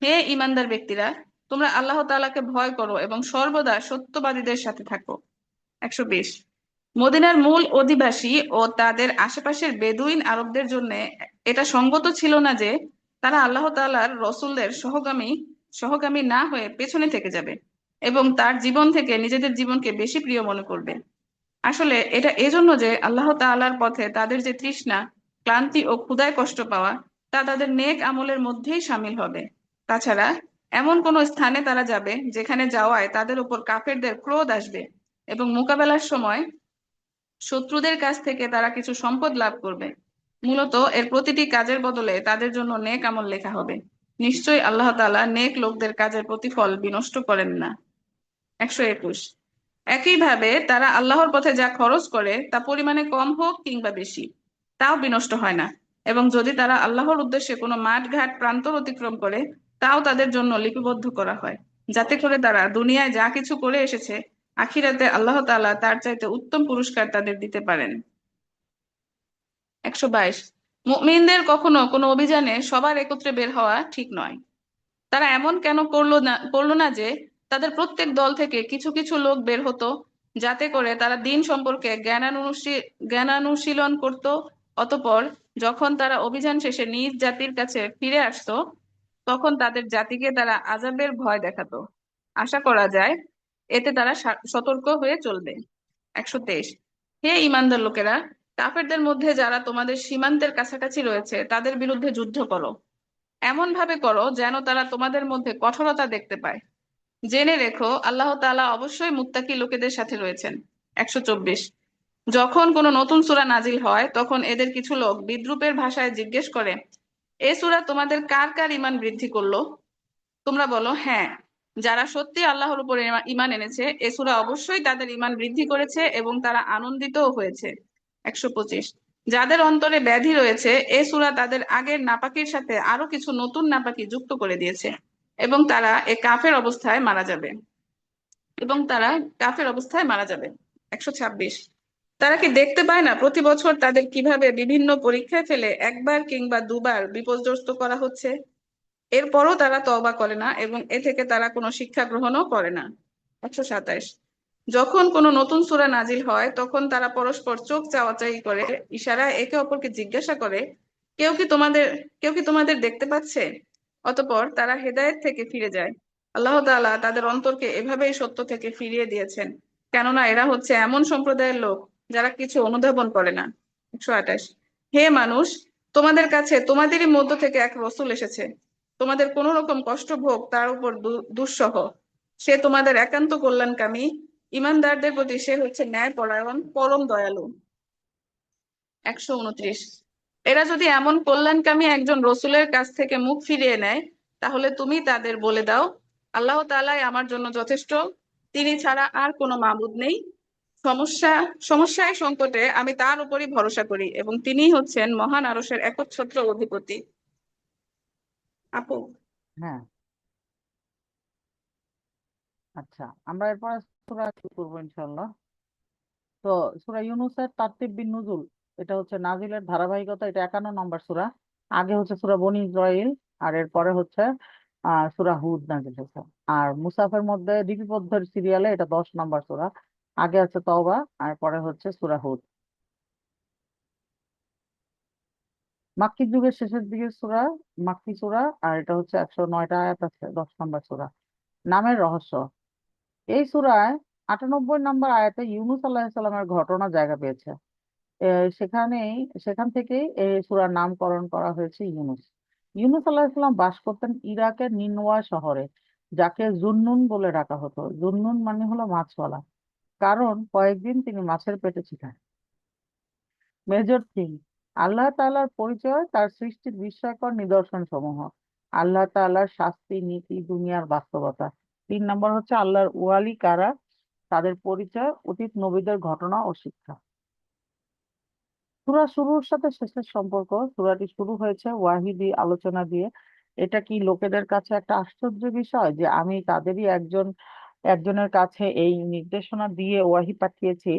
Speaker 2: হে ঈমানদার ব্যক্তিরা, তোমরা আল্লাহ তাআলাকে ভয় করো এবং সর্বদা সত্যবাদীদের সাথে থাকো। 120। মদিনার মূল অধিবাসী ও তাদের আশেপাশের বেদুইন আরবদের জন্য এটা সঙ্গত ছিল না যে তারা আল্লাহ তাআলার রসূলদের সহগামী সহগামী না হয়ে পেছনে থেকে যাবে এবং তার জীবন থেকে নিজেদের জীবনকে বেশি প্রিয় মনে করবে। আসলে এটা এজন্য যে আল্লাহ তাআলার পথে তাদের যে তৃষ্ণা, ক্লান্তি ও ক্ষুধায় কষ্ট পাওয়া তা তাদের নেক আমলের মধ্যেই শামিল হবে। তাছাড়া এমন কোন স্থানে তারা যাবে যেখানে যাওয়ায় তাদের উপর কাফেরদের ক্রোধ আসবে এবং মোকাবেলার সময় শত্রুদের কাছ থেকে তারা কিছু সম্পদ লাভ করবে। মূলত এর প্রতিটি কাজের বদলে তাদের জন্য নেক আমল লেখা হবে। নিশ্চয়ই আল্লাহ তাআলা নেক লোকদের কাজের প্রতিফল বিনষ্ট করেন না। 121। একইভাবে তারা আল্লাহর পথে যা খরচ করে তা পরিমাণে কম হোক কিংবা বেশি, তাও বিনষ্ট হয় না। এবং যদি তারা আল্লাহর উদ্দেশ্যে কোনো মাঠ ঘাট প্রান্তর অতিক্রম করে, তাও তাদের জন্য লিপিবদ্ধ করা হয়, যাতে করে তারা দুনিয়ায় যা কিছু করে এসেছে আখিরাতে আল্লাহ তাআলা তার চাইতে উত্তম পুরস্কার তাদের দিতে পারেন। 122। মুমিনদের কখনো কোনো অভিযানে সবার একত্রে বের হওয়া ঠিক নয়। তারা এমন কেন করলো না যে তাদের প্রত্যেক দল থেকে কিছু কিছু লোক বের হতো, যাতে করে তারা দিন সম্পর্কে জ্ঞানানুশীলন করত। অতঃপর যখন তারা অভিযান শেষে নিজ জাতির কাছে ফিরে আসতো, তখন তাদের জাতিকে তারা আযাবের ভয় দেখাতো। আশা করা যায় এতে তারা সতর্ক হয়ে চলবে। 123। হে ঈমানদার লোকেরা, কাফেরদের মধ্যে যারা তোমাদের সীমান্তের কাছাকাছি রয়েছে তাদের বিরুদ্ধে যুদ্ধ করো, এমন ভাবে করো যেন তারা তোমাদের মধ্যে কঠোরতা দেখতে পায়। জেনে রেখো আল্লাহ তাআলা অবশ্যই মুত্তাকি লোকেদের সাথে রয়েছেন। 124। যখন কোনো নতুন সূরা নাজিল হয় তখন এদের কিছু লোক বিদ্রূপের ভাষায় জিজ্ঞেস করে, এ সূরা তোমাদের কার কার ঈমান বৃদ্ধি করলো? তোমরা বলো, হ্যাঁ, যারা সত্যি আল্লাহর উপর ঈমান এনেছে এ সূরা অবশ্যই তাদের ঈমান বৃদ্ধি করেছে এবং তারা আনন্দিতও হয়েছে। 125। যাদের অন্তরে ব্যাধি রয়েছে এ সূরা তাদের আগের নাপাকির সাথে আরো কিছু নতুন নাপাকি যুক্ত করে দিয়েছে এবং তারা কাফের অবস্থায় মারা যাবে। 126। তারা কি দেখতে পায় না প্রতি বছর তাদের কিভাবে বিভিন্ন পরীক্ষায় ফেলে একবার কিংবা দুবার বিপর্যস্ত করা হচ্ছে? এরপরও তারা তওবা করে না এবং এ থেকে তারা কোনো শিক্ষা গ্রহণও করে না। 127। যখন কোনো নতুন সূরা নাজিল হয় তখন তারা পরস্পর চোখ চাওয়াচাই করে ইশারায় একে অপরকে জিজ্ঞাসা করে, কেউ কি তোমাদের কেউ কি তোমাদের দেখতে পাচ্ছে? অতঃপর তারা হেদায়েত থেকে ফিরে যায়। আল্লাহ তাআলা তাদের অন্তরকে এভাবেই সত্য থেকে ফিরিয়ে দিয়েছেন, কেননা এরা হচ্ছে এমন সম্প্রদায়ের লোক যারা কিছু অনুধাবন করে না। 128। হে মানুষ, তোমাদের কাছে তোমাদেরই মধ্য থেকে এক রাসূল এসেছে, তোমাদের কোন রকম কষ্ট ভোগ তার উপর দুঃসহ। সে তোমাদের একান্ত কল্যাণকামী, ঈমানদারদের প্রতি সে হচ্ছে ন্যায়পরায়ণ, পরম দয়ালু। 129। এরা যদি এমন কল্যাণকামী একজন রসূলের কাছ থেকে মুখ ফিরিয়ে নেয়, তাহলে তুমি তাদের বলে দাও, আল্লাহ তাআলাই আমার জন্য যথেষ্ট, তিনি ছাড়া আর কোনো মাবুদ নেই। সমস্যায় সংকটে আমি তার উপরই ভরসা করি এবং তিনিই হচ্ছেন মহান আরশের একচ্ছত্র অধিপতি। আপু।
Speaker 1: হ্যাঁ, আচ্ছা, আমরা এরপরে সূরা শুরু করবো ইনশাআল্লাহ। তো সূরা ইউনূসের তারতিব বিন নুজুল, এটা হচ্ছে নাজিলের ধারাবাহিকতা, এটা 51 নম্বর সূরা। আগে হচ্ছে সূরা বনী ইসরাইল, আর এরপরে হচ্ছে সূরা হুদ নাজিল হয়েছে। আর মুসাফের মধ্যে লিপিবদ্ধের সিরিয়ালে এটা 10 নম্বর সূরা। আগে আছে তওবা, আর পরে হচ্ছে সূরা হুদ। মাক্কি যুগের শেষের দিকে সূরা, মাক্কি সূরা, আর এটা হচ্ছে 109টা আয়াত আছে, 10 নম্বর সূরা। নামের রহস্য, এই সূরায় 98 নম্বর আয়াতে ইউনূস আলাইহিস সালামের ঘটনা জায়গা পেয়েছে। এ, সেখানেই সেখান থেকেই এই সূরার নামকরণ করা হয়েছে ইউনূস। ইউনূস আলাইহিস সালাম বাস করতেন ইরাকের নিনওয়া শহরে, যাকে জুন্নুন বলে ডাকা হতো। জুন্নুন মানে হলো মাছওয়ালা, কারণ কয়েকদিন তিনি মাছের পেটে ছিলেন। মেজর থিং, আল্লাহ তাআলার পরিচয় তার সৃষ্টির বিস্ময়কর নিদর্শন সমূহ, আল্লাহ তাআলার শাস্তি, নীতি, দুনিয়ার বাস্তবতা, নম্বর হচ্ছে আল্লাহর ওয়ালি কারা, তাদের পরিচয়, অতীত নবীদের ঘটনা ও শিক্ষা। সূরা শুরুর সাথে শেষের সম্পর্ক। সূরাটি শুরু হয়েছে ওয়াহিদি আলোচনা দিয়ে। এটা কি লোকেদের কাছে একটা আশ্চর্য বিষয় যে আমি তাদেরই একজনের কাছে এই নির্দেশনা দিয়ে ওয়াহি পাঠিয়েছি,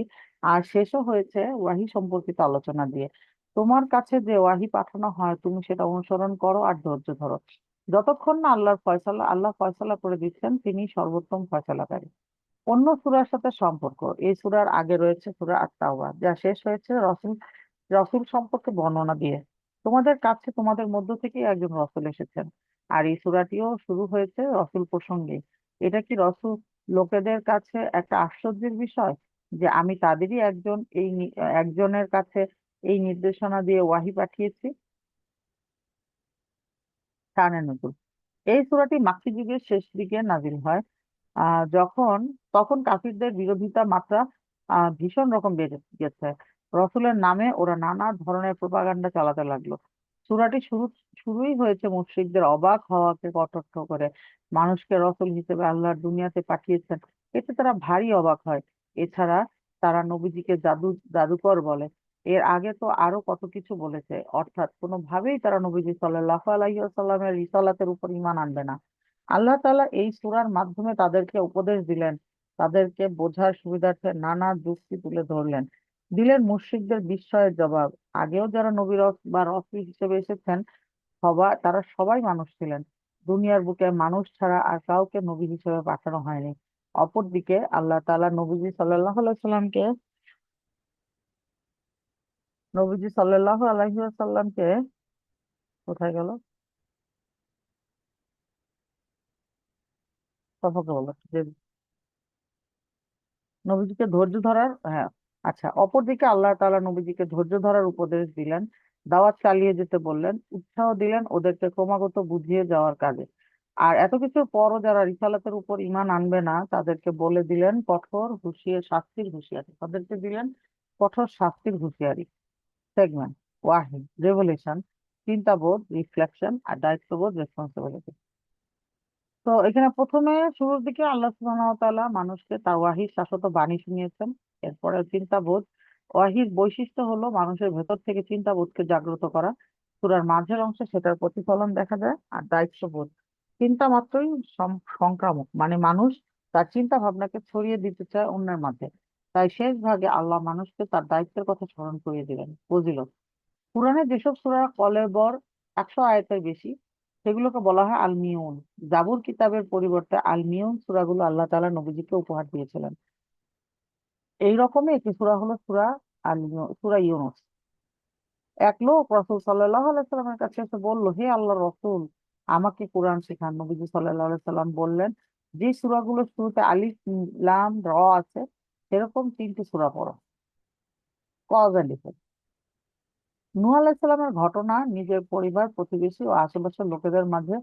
Speaker 1: আর শেষও হয়েছে ওয়াহি সম্পর্কিত আলোচনা দিয়ে। তোমার কাছে যে ওয়াহি পাঠানো হয় তুমি সেটা অনুসরণ করো আর ধৈর্য ধরো, যতক্ষণ না আল্লাহ ফয়সালা করে দিচ্ছেন, তিনি সর্বোত্তম ফয়সালাকারী। অন্য সূরার সাথে সম্পর্ক। এই সূরার আগে রয়েছে সূরা আত-তাওবা, যা শেষ হয়েছে রসূল সম্পর্কে বর্ণনা দিয়ে। তোমাদের কাছে তোমাদের মধ্য থেকে একজন রসূল এসেছেন। আর এই সূরাটিও শুরু হয়েছে রসূল প্রসঙ্গে। এটা কি লোকেদের কাছে একটা আশ্চর্যের বিষয় যে আমি তাদেরই একজনের কাছে এই নির্দেশনা দিয়ে ওয়াহি পাঠিয়েছি। শানে নজুল। এই সূরাটি মাক্কী যুগের শেষ দিকে নাজিল হয়। আহ যখন তখন কাফিরদের বিরোধিতা মাত্রা ভীষণ রকম বেড়ে গেছে। রসূলের নামে ওরা নানা ধরনের প্রোপাগান্ডা চালাতে লাগলো। সূরাটি শুরুই হয়েছে মুশরিকদের অবাক হওয়াকে কটাক্ষ করে। মানুষকে রসূল হিসেবে আল্লাহর দুনিয়াতে পাঠিয়েছেন, এতে তারা ভারী অবাক হয়। এছাড়া তারা নবীজিকে জাদুকর বলে। এর আগে তো আরো কত কিছু বলেছে, অর্থাৎ কোনোভাবেই তারা নবীজি সাল্লাল্লাহু আলাইহি ওয়াসাল্লামের রিসালাতের উপর ঈমান আনবে না। আল্লাহ তাআলা এই সূরার মাধ্যমে তাদেরকে উপদেশ দিলেন, তাদেরকে বোঝার সুবিধার্থে নানা যুক্তি তুলে ধরলেন, দিলেন মুশরিকদের বিস্ময়ের জবাব। আগেও যারা নবী বা রাসূল হিসেবে এসেছেন তারা সবাই মানুষ ছিলেন। দুনিয়ার বুকে মানুষ ছাড়া আর কাউকে নবী হিসেবে পাঠানো হয়নি। অপরদিকে আল্লাহ তাআলা নবীজি সাল্লাল্লাহু আলাইহি ওয়াসাল্লামকে কোথায় গেল, কথাকে বলো যে নবীজিকে ধৈর্য ধরার, হ্যাঁ, আচ্ছা, অপরদিকে আল্লাহ তাআলা নবীজিকে ধৈর্য ধরার উপদেশ দিলেন, দাওয়াত চালিয়ে যেতে বললেন, উৎসাহ দিলেন ওদেরকে ক্রমাগত বুঝিয়ে যাওয়ার কাজে। আর এত কিছুর পরও যারা রিসালাতের উপর ঈমান আনবে না তাদেরকে বলে দিলেন তাদেরকে দিলেন কঠোর শাস্তির হুঁশিয়ারি। সেগমেন্ট: ওয়াহি, রেভেলেশন, চিন্তাবোধ, রিফ্লেকশন, আর দায়িত্ববোধ, রেসপন্সিবিলিটি। তো এখানে প্রথমে শুরুর দিকে আল্লাহ সুবহানাহু ওয়া তাআলা মানুষকে তার ওয়াহির শাশ্বত বাণী শুনিয়েছেন। এরপরে চিন্তাবোধ। ওয়াহির বৈশিষ্ট্য হলো মানুষের ভেতর থেকে চিন্তাবোধকে জাগ্রত করা। সূরার মাঝের অংশে সেটার প্রতিফলন দেখা যায়। আর দায়িত্ববোধ। চিন্তা মাত্রই সংক্রামক, মানে মানুষ তার চিন্তা ভাবনাকে ছড়িয়ে দিতে চায় অন্যের মাঝে। তাই শেষ ভাগে আল্লাহ মানুষকে তার দায়িত্বের কথা স্মরণ করিয়ে দিলেন। ফজিলত: কুরআনে যেসব সূরা কলেবর 100 আয়াতের বেশি, সেগুলোকে বলা হয় আল মিউন। জাবুর কিতাবের পরিবর্তে আল মিউন সূরাগুলো আল্লাহ তাআলা নবীজিকে উপহার দিয়েছিলেন। এই রকমই একটি সূরা হলো সূরা ইউনূস। এক লোক রাসূল সাল্লাল্লাহু আলাইহি সাল্লামের কাছে এসে বলল, হে আল্লাহর রাসূল, আমাকে কোরআন শেখান। নবীজি সাল্লাল্লাহু আলাইহি সাল্লাম বললেন, যে সূরাগুলো শুরুতে আলিফ লাম র আছে সেরকম 3টি সূরা পড়ো। Cause and effect. নূহ আলাইহিস সালামের ঘটনা নিজের পরিবার, প্রতিবেশী ও আশেপাশের লোকেদের মাঝে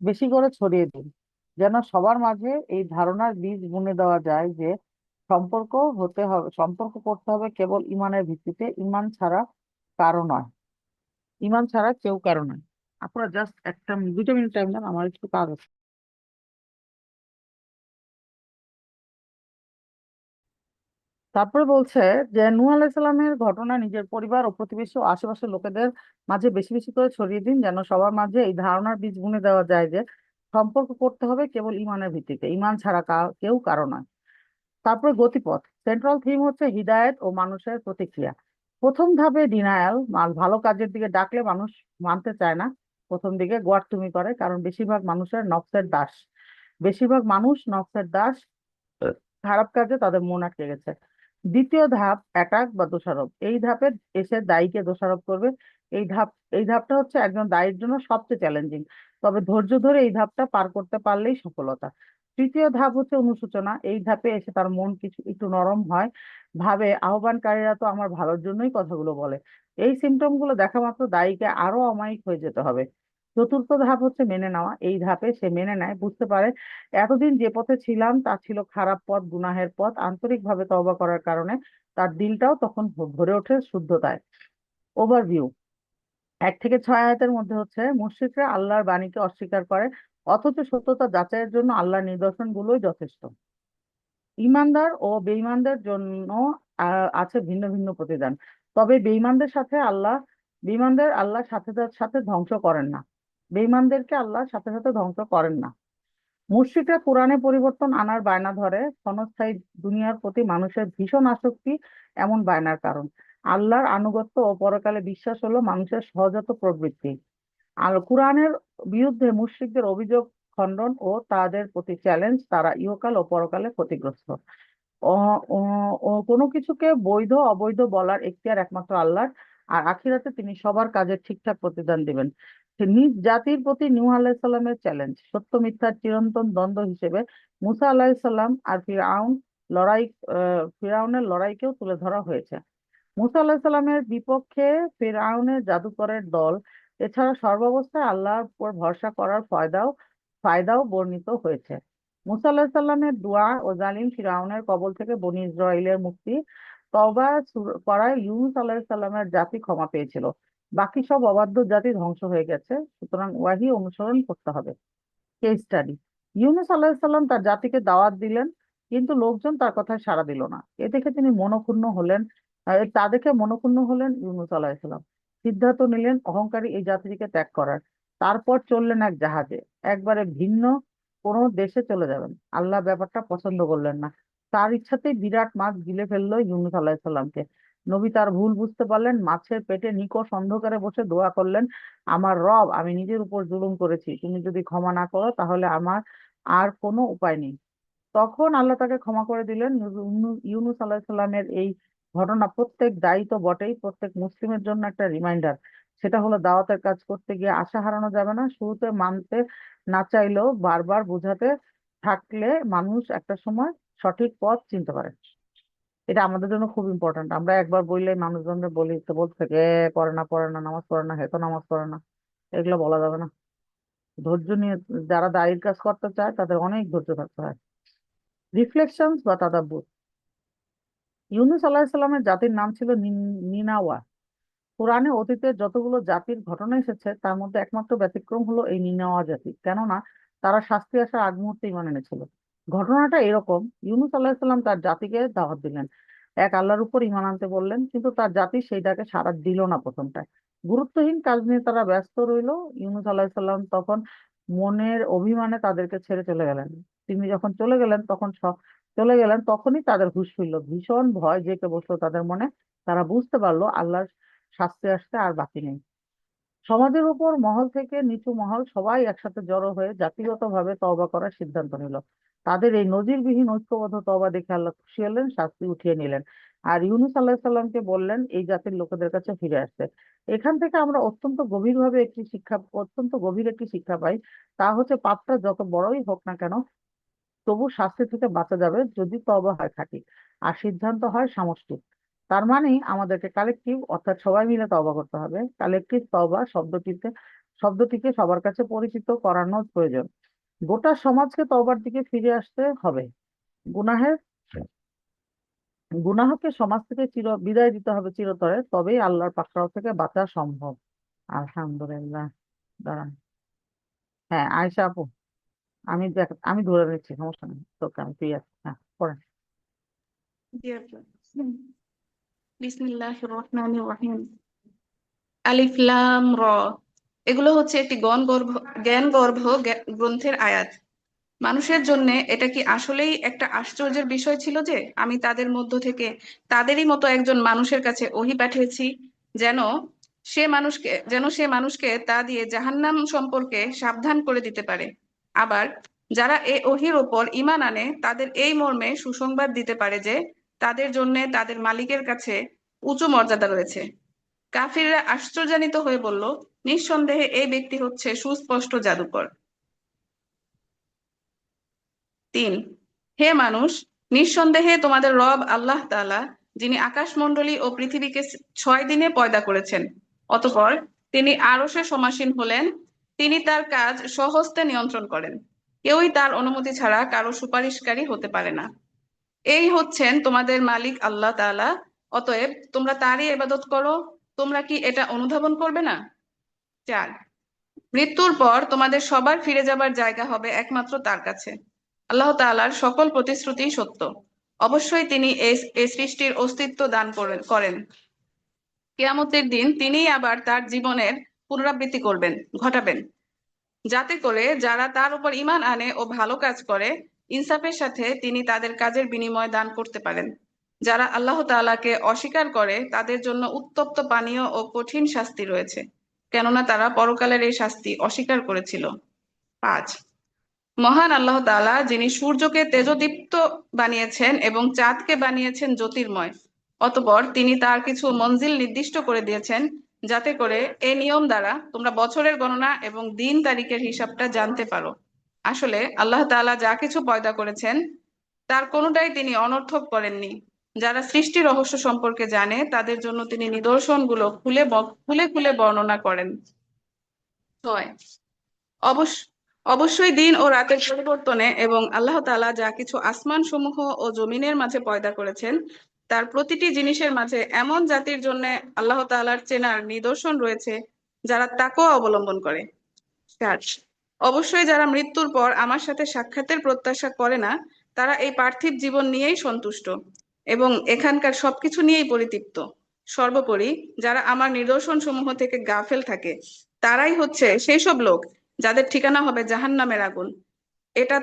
Speaker 1: বেশি করে ছড়িয়ে দিন, যেন সবার মাঝে এই ধারণার বীজ বুনে দেওয়া যায় যে সম্পর্ক করতে হবে কেবল ঈমানের ভিত্তিতে, নয় ঈমান ছাড়া কেউ কারো নয়। আপনারা জাস্ট 2 মিনিট টাইম দেন, আমার একটু কাজ আছে। তারপরে বলছে যে নূহ আলাইহিস সালামের ঘটনা নিজের পরিবার ও প্রতিবেশী ও আশেপাশের লোকেদের মাঝে বেশি বেশি করে ছড়িয়ে দিন, যেন সবার মাঝে এই ধারণার বীজ বুনে দেওয়া যায় যে সম্পর্ক করতে হবে কেবল ঈমানের ভিত্তিতে, ঈমান ছাড়া কেউ কারো নয়। তারপরে গতিপথ। সেন্ট্রাল থিম হচ্ছে হিদায়াত ও মানুষের প্রতিক্রিয়া। প্রথম ধাপে ডিনায়াল, ভালো কাজের দিকে ডাকলে মানুষ মানতে চায় না। প্রথম দিকে গোয়ার্তুমি করে, কারণ বেশিরভাগ মানুষ নফসের দাস। খারাপ কাজে তাদের মন আটকে গেছে। দ্বিতীয় ধাপ অ্যাটাক বা দোষারোপ। এই ধাপে এসে দায়ীকে দোষারোপ করবে। এই ধাপ এই ধাপটা হচ্ছে একজন দায়ীর জন্য সবচেয়ে চ্যালেঞ্জিং, তবে ধৈর্য ধরে এই ধাপটা পার করতে পারলেই সফলতা। তৃতীয় ধাপ হচ্ছে অনুশোচনা। এই ধাপে এসে তার মন একটু নরম হয়, ভাবে আহ্বানকারীরা তো আমার ভালোর জন্যই কথাগুলো বলে। এই সিমটম গুলো দেখা মাত্র দায়ীকে আরো অমায়িক হয়ে যেতে হবে। চতুর্থ ধাপ হচ্ছে মেনে নেওয়া। এই ধাপে সে মেনে নেয়, বুঝতে পারে এতদিন যে পথে ছিলাম তা ছিল খারাপ পথ, গুনাহের পথ। আন্তরিকভাবে তওবা করার কারণে তার দিলটাও তখন ভরে ওঠে শুদ্ধতায়। ওভারভিউ। 1 থেকে 6 আয়াতের মধ্যে হচ্ছে মুশরিকরা আল্লাহর বাণীকে অস্বীকার করে, অথচ সত্যতা যাচাইয়ের জন্য আল্লাহর নিদর্শনগুলোই যথেষ্ট। ঈমানদার ও বেঈমানদের জন্য আছে ভিন্ন ভিন্ন প্রতিদান। তবে বেঈমানদের আল্লাহ সাথে সাথে ধ্বংস করেন না। বেঈমানদেরকে আল্লাহ সাথে সাথে ধ্বংস করেন না। মুশরিকরা কোরআনে পরিবর্তন আনার বায়না ধরে, ক্ষণস্থায়ী দুনিয়ার প্রতি মানুষের ভীষণ আসক্তি এমন বায়নার কারণ। আল্লাহর আনুগত্য ও পরকালে বিশ্বাস হলো মানুষের সহজাত প্রবৃত্তি। আল কুরআনের বিরুদ্ধে মুশরিকদের অভিযোগ খণ্ডন ও তাদের প্রতি চ্যালেঞ্জ, তারা ইহকাল ও পরকালে ক্ষতিগ্রস্ত। ও কোনো কিছুকে বৈধ অবৈধ বলার এখতিয়ার একমাত্র আল্লাহর, আর আখিরাতে তিনি সবার কাজের ঠিকঠাক প্রতিদান দিবেন। নিজ জাতির প্রতি নূহ আলাইহিসসালামের চ্যালেঞ্জ, সত্য মিথ্যার চিরন্তন দ্বন্দ্ব হিসেবে মুসা আলাইহিসসালাম আর ফিরআউনের লড়াইকেও তুলে ধরা হয়েছে। মুসা আলাহিসাল্লামের বিপক্ষে ফিরআউনের জাদুকরের দল, এছাড়া সর্বাবস্থায় আল্লাহর উপর ভরসা করার ফায়দাও বর্ণিত হয়েছে। মুসা আলাহিসাল্লামের দোয়া ও জালিম ফিরআউনের কবল থেকে বনী ইসরাইলের মুক্তি, তওবা করায় ইউনূস আলাহিসাল্লামের জাতি ক্ষমা পেয়েছিল। বাকি সব অবাধ্য জাতি ধ্বংস হয়ে গেছে, সুতরাং ওয়াহী অনুসরণ করতে হবে। কেস স্টাডি: ইউনূস আলাহিসাল্লাম তার জাতিকে দাওয়াত দিলেন, কিন্তু লোকজন তার কথায় সাড়া দিল না। তা দেখে মনঃক্ষুণ্ণ হলেন ইউনূস আলাইহিসসালাম। সিদ্ধান্ত নিলেন অহংকারী এই জাতিকে ত্যাগ করার। তারপর চললেন এক জাহাজে, একবারে ভিন্ন কোনো দেশে চলে যাবেন। আল্লাহ ব্যাপারটা পছন্দ করলেন না। তার ইচ্ছাতেই বিরাট মাছ গিলে ফেললো ইউনূস আলাইহিসসালামকে। নবী তার ভুল বুঝতে পারলেন, মাছের পেটে নিকষ অন্ধকারে বসে দোয়া করলেন, আমার রব, আমি নিজের উপর জুলুম করেছি, তুমি যদি ক্ষমা না করো তাহলে আমার আর কোনো উপায় নেই। তখন আল্লাহ তাকে ক্ষমা করে দিলেন। ইউনূস আলাইহিসসালামের এই ঘটনা প্রত্যেক দায়ী তো বটেই, প্রত্যেক মুসলিমের জন্য একটা রিমাইন্ডার। সেটা হলো দাওয়াতের কাজ করতে গিয়ে আশা হারানো যাবে না। শুরুতে মানতে না চাইলেও বারবার বোঝাতে থাকলে মানুষ একটা সময় সঠিক পথ চিনতে পারে। এটা আমাদের জন্য খুব ইম্পর্ট্যান্ট। আমরা একবার বললেই মানুষজনদের বলি তো বলতে থাকে, পড়ে না, নামাজ পড়ে না, হেতো নামাজ পড়ে না। এগুলো বলা যাবে না। ধৈর্য নিয়ে যারা দাঁড়ির কাজ করতে চায় তাদের অনেক ধৈর্য থাকতে হয়। রিফ্লেকশনস বা তাদাব্বুর: ইউনূস আলাহিসাল্লামের জাতির নাম ছিল নিনাওয়া। কোরআনে অতীতের যতগুলো জাতির ঘটনা এসেছে তার মধ্যে একমাত্র ব্যতিক্রম হলো এই নিনাওয়া জাতি, কেননা তারা শাস্তি আসার আগ মুহূর্তে ঈমান এনেছিল। ঘটনাটা এরকম: ইউনূস আলাহিসাল্লাম তার জাতিকে দাওয়াত দিলেন, এক আল্লাহর উপর ঈমান আনতে বললেন, কিন্তু তার জাতি সেই ডাকে সাড়া দিল না প্রথমটায়। গুরুত্বহীন কাজ নিয়ে তারা ব্যস্ত রইল। ইউনূস আলাহিসাল্লাম তখন মনের অভিমানে তাদেরকে ছেড়ে চলে গেলেন। তিনি যখন চলে গেলেন তখনই তাদের হুঁশ ফিরল। ভীষণ ভয় জেঁকে বসলো তাদের মনে। তারা বুঝতে পারলো আল্লাহর শাস্তি আসতে আর বাকি নেই। সমাজের উপর মহল থেকে নিচু মহল সবাই একসাথে জড়ো হয়ে জাতিগতভাবে তওবা করার সিদ্ধান্ত নিল। তাদের এই নজিরবিহীন ঐক্যবদ্ধ তওবা দেখে আল্লাহ খুশি হলেন, শাস্তি উঠিয়ে নিলেন, আর ইউনূস আলাইহিস সালামকে বললেন এই জাতির লোকেদের কাছে ফিরে আসতে। এখান থেকে আমরা অত্যন্ত গভীর একটি শিক্ষা পাই। তা হচ্ছে পাপটা যত বড়ই হোক না কেন, তবু শাস্তি থেকে বাঁচা যাবে যদি তওবা হয় খাঁটি, আর সিদ্ধান্ত হয় সামষ্টিক। তার মানে আমাদেরকে কালেকটিভ, অর্থাৎ সবাই মিলে তওবা করতে হবে। কালেকটিভ তওবা শব্দটিকে সবার কাছে পরিচিত করানোর প্রয়োজন। গোটা সমাজকে তওবার দিকে ফিরে আসতে হবে। গুনাহের গুনাহকে সমাজ থেকে বিদায় দিতে হবে চিরতরে, তবেই আল্লাহর পাকড়াও থেকে বাঁচা সম্ভব। আলহামদুলিল্লাহ। দাঁড়ান, হ্যাঁ আয়েশা আপু, আমি ধরে নিচ্ছি, সমস্যা নেই, তোকে আমি ফ্রি আছি। হ্যাঁ, পড়েন।
Speaker 2: জি আপু। বিসমিল্লাহির রহমানির রহিম। আলিফ লাম র, এগুলো হচ্ছে একটি জ্ঞানগর্ভ গ্রন্থের আয়াত। মানুষের জন্য এটা কি আসলেই একটা আশ্চর্যের বিষয় ছিল যে আমি তাদের মধ্য থেকে তাদেরই মতো একজন মানুষের কাছে ওহী পাঠিয়েছি, যেন সে মানুষকে তা দিয়ে জাহান্নাম সম্পর্কে সাবধান করে দিতে পারে। আবার যারা এই ওহীর ওপর ঈমান আনে তাদের এই মর্মে সুসংবাদ দিতে পারে যে তাদের জন্য তাদের মালিকের কাছে উঁচু মর্যাদা রয়েছে। কাফিররা আশ্চর্যান্বিত হয়ে বলল, নিঃসন্দেহে এই ব্যক্তি হচ্ছে সুস্পষ্ট জাদুকর। 3, হে মানুষ, নিঃসন্দেহে তোমাদের রব আল্লাহ তাআলা, যিনি আকাশমণ্ডলী ও পৃথিবীকে 6 দিনে পয়দা করেছেন, অতঃপর তিনি আরশে সমাসীন হলেন। তিনি তার কাজ স্বহস্তে নিয়ন্ত্রণ করেন। কেউই তার অনুমতি ছাড়া কারো সুপারিশকারী হতে পারে না। এই হচ্ছেন তোমাদের মালিক আল্লাহ তাআলা, অতএব তোমরা তারই ইবাদত করো। তোমরা কি এটা অনুধাবন করবে না? 4, মৃত্যুর পর তোমাদের সবার ফিরে যাবার জায়গা হবে একমাত্র তার কাছে। আল্লাহ তাআলার সকল প্রতিশ্রুতি সত্য। অবশ্যই তিনি এই সৃষ্টির অস্তিত্ব দান করেন। কিয়ামতের দিন তিনিই আবার তার জীবনের পুনরাবৃত্তি ঘটাবেন, যাতে করে যারা তার উপর ঈমান আনে ও ভালো কাজ করে, ইনসাফের সাথে তিনি তাদের কাজের বিনিময় দান করতে পারেন। যারা আল্লাহ তাআলাকে অস্বীকার করে তাদের জন্য উত্তপ্ত পানীয় ও কঠিন শাস্তি রয়েছে, কেননা তারা পরকালের এই শাস্তি অস্বীকার করেছিল। 5, মহান আল্লাহ তাআলা যিনি সূর্যকে তেজদীপ্ত বানিয়েছেন এবং চাঁদকে বানিয়েছেন জ্যোতির্ময়, অতঃপর তিনি তার কিছু মঞ্জিল নির্দিষ্ট করে দিয়েছেন, যাতে করে এই নিয়ম দ্বারা তোমরা বছরের গণনা এবং দিন তারিখের হিসাবটা জানতে পারো। আসলে আল্লাহ তাআলা যা কিছু পয়দা করেছেন তার কোনোটাই তিনি অনর্থক করেননি। যারা সৃষ্টি রহস্য সম্পর্কে জানে তাদের জন্য তিনি নিদর্শনগুলো খুলে খুলে বর্ণনা করেন। 6, অবশ্যই দিন ও রাতের পরিবর্তনে এবং আল্লাহ তাআলা যা কিছু আসমান সমূহ ও জমিনের মাঝে পয়দা করেছেন তার প্রতিটি জিনিসের মাঝে এমন জাতির জন্য আল্লাহ তাআলার চেনার নিদর্শন রয়েছে যারা তাকওয়া অবলম্বন করে। 4, অবশ্যই যারা মৃত্যুর পর আমার সাথে সাক্ষাতের প্রত্যাশা করে না তারা এই পার্থিব জীবন নিয়েই সন্তুষ্ট এবং এখানকার সবকিছু নিয়েই পরিতৃপ্ত। সর্বোপরি যারা আমার নিদর্শন সমূহ থেকে গাফেল থাকে তারাই হচ্ছে সেই সব লোক যাদের ঠিকানা হবে জাহান্নামের আগুন। এটা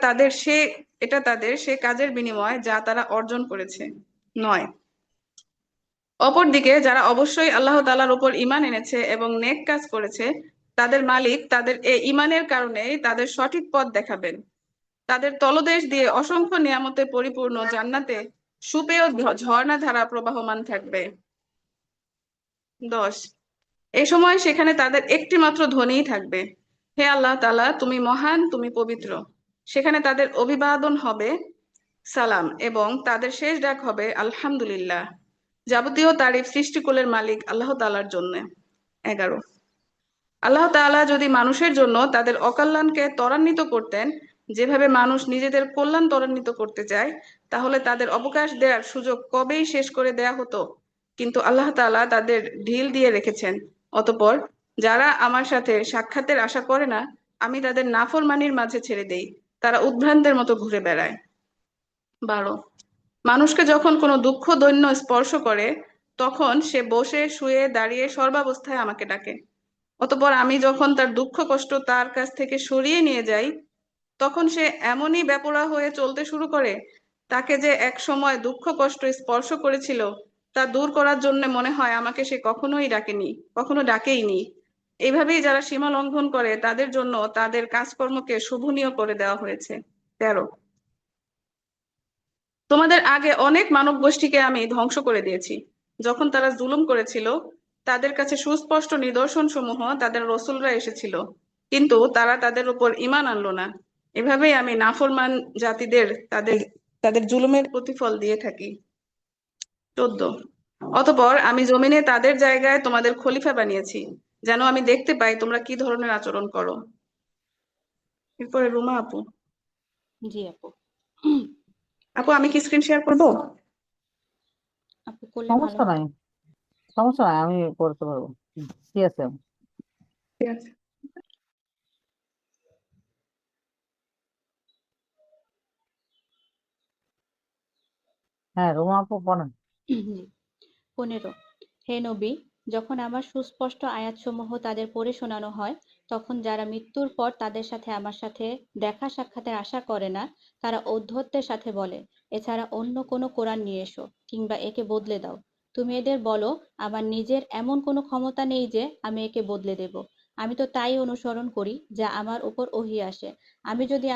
Speaker 2: তাদের সে কাজের বিনিময় যা তারা অর্জন করেছে। 9, অপরদিকে যারা অবশ্যই আল্লাহ তাআলার উপর ঈমান এনেছে এবং নেক কাজ করেছে তাদের মালিক তাদের এই ঈমানের কারণেই তাদের সঠিক পথ দেখাবেন। তাদের তলদেশ দিয়ে অসংখ্য নিয়ামতে পরিপূর্ণ জান্নাতে সুপেয় ঝর্ণা ধারা প্রবাহমান থাকবে। 10, এই সময় সেখানে তাদের একটি মাত্র ধ্বনিই থাকবে, হে আল্লাহ তাআলা তুমি মহান, তুমি পবিত্র। সেখানে তাদের অভিবাদন হবে সালাম এবং তাদের শেষ ডাক হবে আলহামদুলিল্লাহ। যাবতীয় তারিফ সৃষ্টিকুলের মালিক আল্লাহ তাআলার জন্য। 11, আল্লাহ তাআলা যদি মানুষের জন্য তাদের অকল্যাণকে ত্বরান্বিত করতেন যেভাবে মানুষ নিজেদের কল্যাণ ত্বরান্বিত করতে চায়, তাহলে তাদের অবকাশ দেওয়ার সুযোগ কবেই শেষ করে দেয়া হতো, কিন্তু আল্লাহ তাআলা তাদের ঢিল দিয়ে রেখেছেন। অতঃপর যারা আমার সাথে সাক্ষাতের আশা করে না আমি তাদের নাফরমানির মাঝে ছেড়ে দেই, তারা উদ্ভ্রান্তের মতো ঘুরে বেড়ায়। 12, মানুষকে যখন কোনো দুঃখ দৈন্য স্পর্শ করে তখন সে বসে শুয়ে দাঁড়িয়ে সর্বাবস্থায় আমাকে ডাকে। অতঃপর আমি যখন তার দুঃখ কষ্ট তার কাছ থেকে সরিয়ে নিয়ে যাই তখন সে এমনই বেপরোয়া হয়ে চলতে শুরু করে, তাকে যে এক সময় দুঃখ কষ্ট স্পর্শ করেছিল তা দূর করার জন্য মনে হয় আমাকে সে কখনো ডাকেইনি। এইভাবেই যারা সীমা লঙ্ঘন করে তাদের জন্য তাদের কাজকর্মকে শোভনীয় করে দেওয়া হয়েছে। 13, তোমাদের আগে অনেক মানব গোষ্ঠীকে আমি ধ্বংস করে দিয়েছি। যখন তারা জুলুম করেছিল তাদের কাছে সুস্পষ্ট নিদর্শন সমূহ তাদের রসুলরা এসেছিল, কিন্তু তারা তাদের উপর ঈমান আনলো না। এভাবেই আমি নাফরমান জাতিদের তাদের জুলুমের প্রতিফল দিয়ে থাকি। 14, অতঃপর আমি জমিনে তাদের জায়গায় তোমাদের খলিফা বানিয়েছি যেন আমি দেখতে পাই তোমরা কি ধরনের আচরণ করো। এরপরে রুমা আপু।
Speaker 3: জি আপু।
Speaker 2: আপু আমি কি স্ক্রিন শেয়ার করবো?
Speaker 3: আপু করলে ভালো
Speaker 1: সমস্যা
Speaker 3: হতো।
Speaker 1: নাই, সমস্যা নাই, আমি করতে পারবো। ঠিক আছে।
Speaker 2: ঠিক আছে।
Speaker 1: হ্যাঁ, রুমা আপু বলেন।
Speaker 3: জি। 15, হে নবী, যখন আমার সুস্পষ্ট আয়াতসমূহ তাদের পড়ে শোনানো হয় তখন যারা মৃত্যুর পর তাদের সাথে আমার সাথে দেখা সাক্ষাতের আশা করে না তারা ঔদ্ধত্যের সাথে বলে, এছাড়া অন্য কোনো কোরআন নিয়ে এসো কিংবা একে বদলে দাও। তুমি এদের বলো, আমার নিজের এমন কোনো ক্ষমতা নেই যে আমি একে বদলে দেব। আমি তো তাই অনুসরণ করি যা আমার উপর ওহী আসে। আমি যদি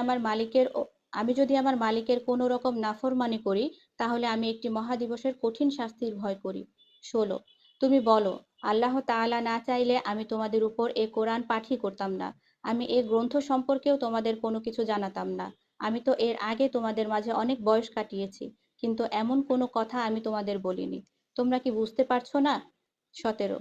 Speaker 3: আমার মালিকের কোনো রকম নাফরমানি করি তাহলে আমি একটি মহাদিবসের কঠিন শাস্তির ভয় করি। 16, তুমি বলো, আল্লাহ তাআলা না চাইলে আমি তোমাদের উপর এ কোরআন পাঠই করতাম না। আমি এ গ্রন্থ সম্পর্কেও তোমাদের কোনো কিছু জানাতাম না। আমি তো এর আগে তোমাদের মাঝে অনেক বয়স কাটিয়েছি, কিন্তু এমন কোনো কথা আমি তোমাদের বলিনি। তোমরা কি বুঝতে পারছো না? 17,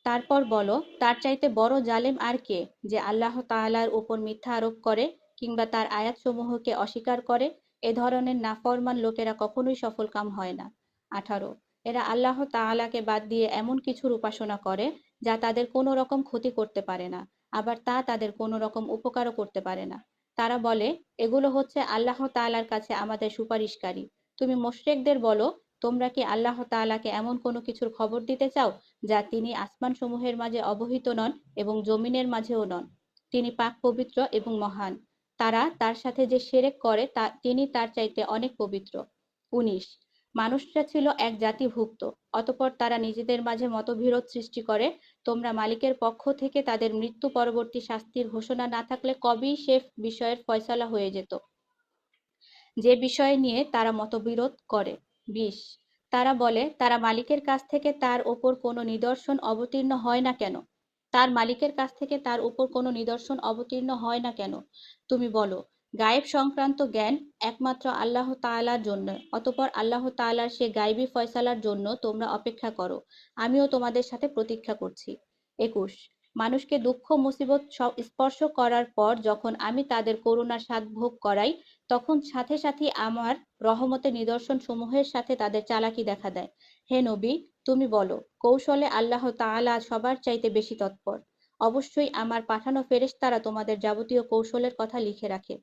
Speaker 3: তারপর বলো, তার চাইতে বড় জালেম আর কে, যে আল্লাহ তাআলার উপর মিথ্যা আরোপ করে কিংবা তার আয়াতসমূহকে অস্বীকার করে? এ ধরনের নাফরমান লোকেরা কখনোই সফলকাম হয় না। 18, এরা আল্লাহ তাআলাকে বাদ দিয়ে এমন কিছুর উপাসনা করে যা তাদের কোনো রকম ক্ষতি করতে পারে না। আবার তা তাদের কোনো রকম উপকারও করতে পারে না। তারা বলে, এগুলো হচ্ছে আল্লাহ তাআলার কাছে আমাদের সুপারিশকারী। তুমি মুশরিকদের বলো, তোমরা কি আল্লাহ তাআলাকে এমন কোনো কিছুর খবর দিতে চাও যা তিনি আসমান সমূহের মাঝে অবহিত নন এবং জমিনের মাঝেও নন? তিনি পাক পবিত্র এবং মহান। তারা তার সাথে যে শিরক করে তিনি তার চাইতে অনেক পবিত্র। ১৯ মানুষরা ছিল এক জাতিভুক্ত, অতঃপর তারা নিজেদের মাঝে মতবিরোধ সৃষ্টি করে। তোমরা মালিকের পক্ষ থেকে তাদের মৃত্যু পরবর্তী শাস্তির ঘোষণা না থাকলে কবেই সে বিষয়ের ফয়সালা হয়ে যেত, যে বিষয় নিয়ে তারা মতবিরোধ করে। ২০ তারা বলে, তারা মালিকের কাছ থেকে তার ওপর কোনো নিদর্শন অবতীর্ণ হয় না কেন? তার মালিকের কাছ থেকে তার উপর কোনো নিদর্শন অবতীর্ণ হয় না কেন? তুমি বলো, গায়েব সংক্রান্ত জ্ঞান একমাত্র আল্লাহ তাআলার জন্য, অতঃপর আল্লাহ তাআলার সে গায়েবী ফয়সালার জন্য তোমরা অপেক্ষা করো, আমিও তোমাদের সাথে প্রতীক্ষা করছি। ২১ মানুষকে দুঃখ মুসিবত স্পর্শ করার পর যখন আমি তাদের করুণার স্বাদ ভোগ করাই, তখন সাথে সাথে আমার রহমতের নিদর্শন সমূহের সাথে তাদের চালাকি দেখা দেয়। হে নবী, তুমি বলো, কৌশলে আল্লাহ তাআলা সবার চাইতে বেশি তৎপর। অবশ্যই আমার পাঠানো ফেরেশতারা তোমাদের যাবতীয় কৌশলের কথা লিখে রাখে।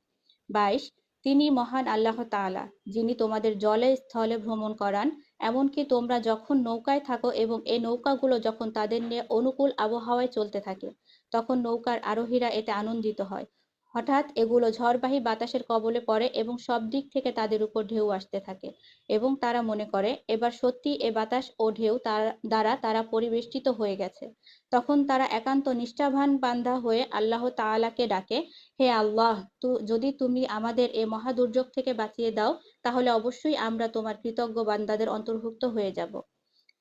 Speaker 3: ২২ তিনি মহান আল্লাহ তাআলা, যিনি তোমাদের জলে স্থলে ভ্রমণ করান, এমনকি তোমরা যখন নৌকায় থাকো এবং এই নৌকাগুলো যখন তাদের নিয়ে অনুকূল আবহাওয়ায় চলতে থাকে, তখন নৌকার আরোহীরা এতে আনন্দিত হয়। হঠাৎ এগুলো ঝড়বাহী বাতাসের কবলে পড়ে এবং সব দিক থেকে তাদের উপর ঢেউ আসতে থাকে এবং তারা মনে করে এবার সত্যি এ বাতাস ও ঢেউ দ্বারা তারা পরিবেষ্টিত হয়ে গেছে। তখন তারা একান্ত নিষ্ঠাবান বান্দা হয়ে আল্লাহ তাআলাকে ডাকে, হে আল্লাহ, যদি তুমি আমাদের এ মহা দুর্যোগ থেকে বাঁচিয়ে দাও, তাহলে অবশ্যই আমরা তোমার কৃতজ্ঞ বান্দাদের অন্তর্ভুক্ত হয়ে যাব।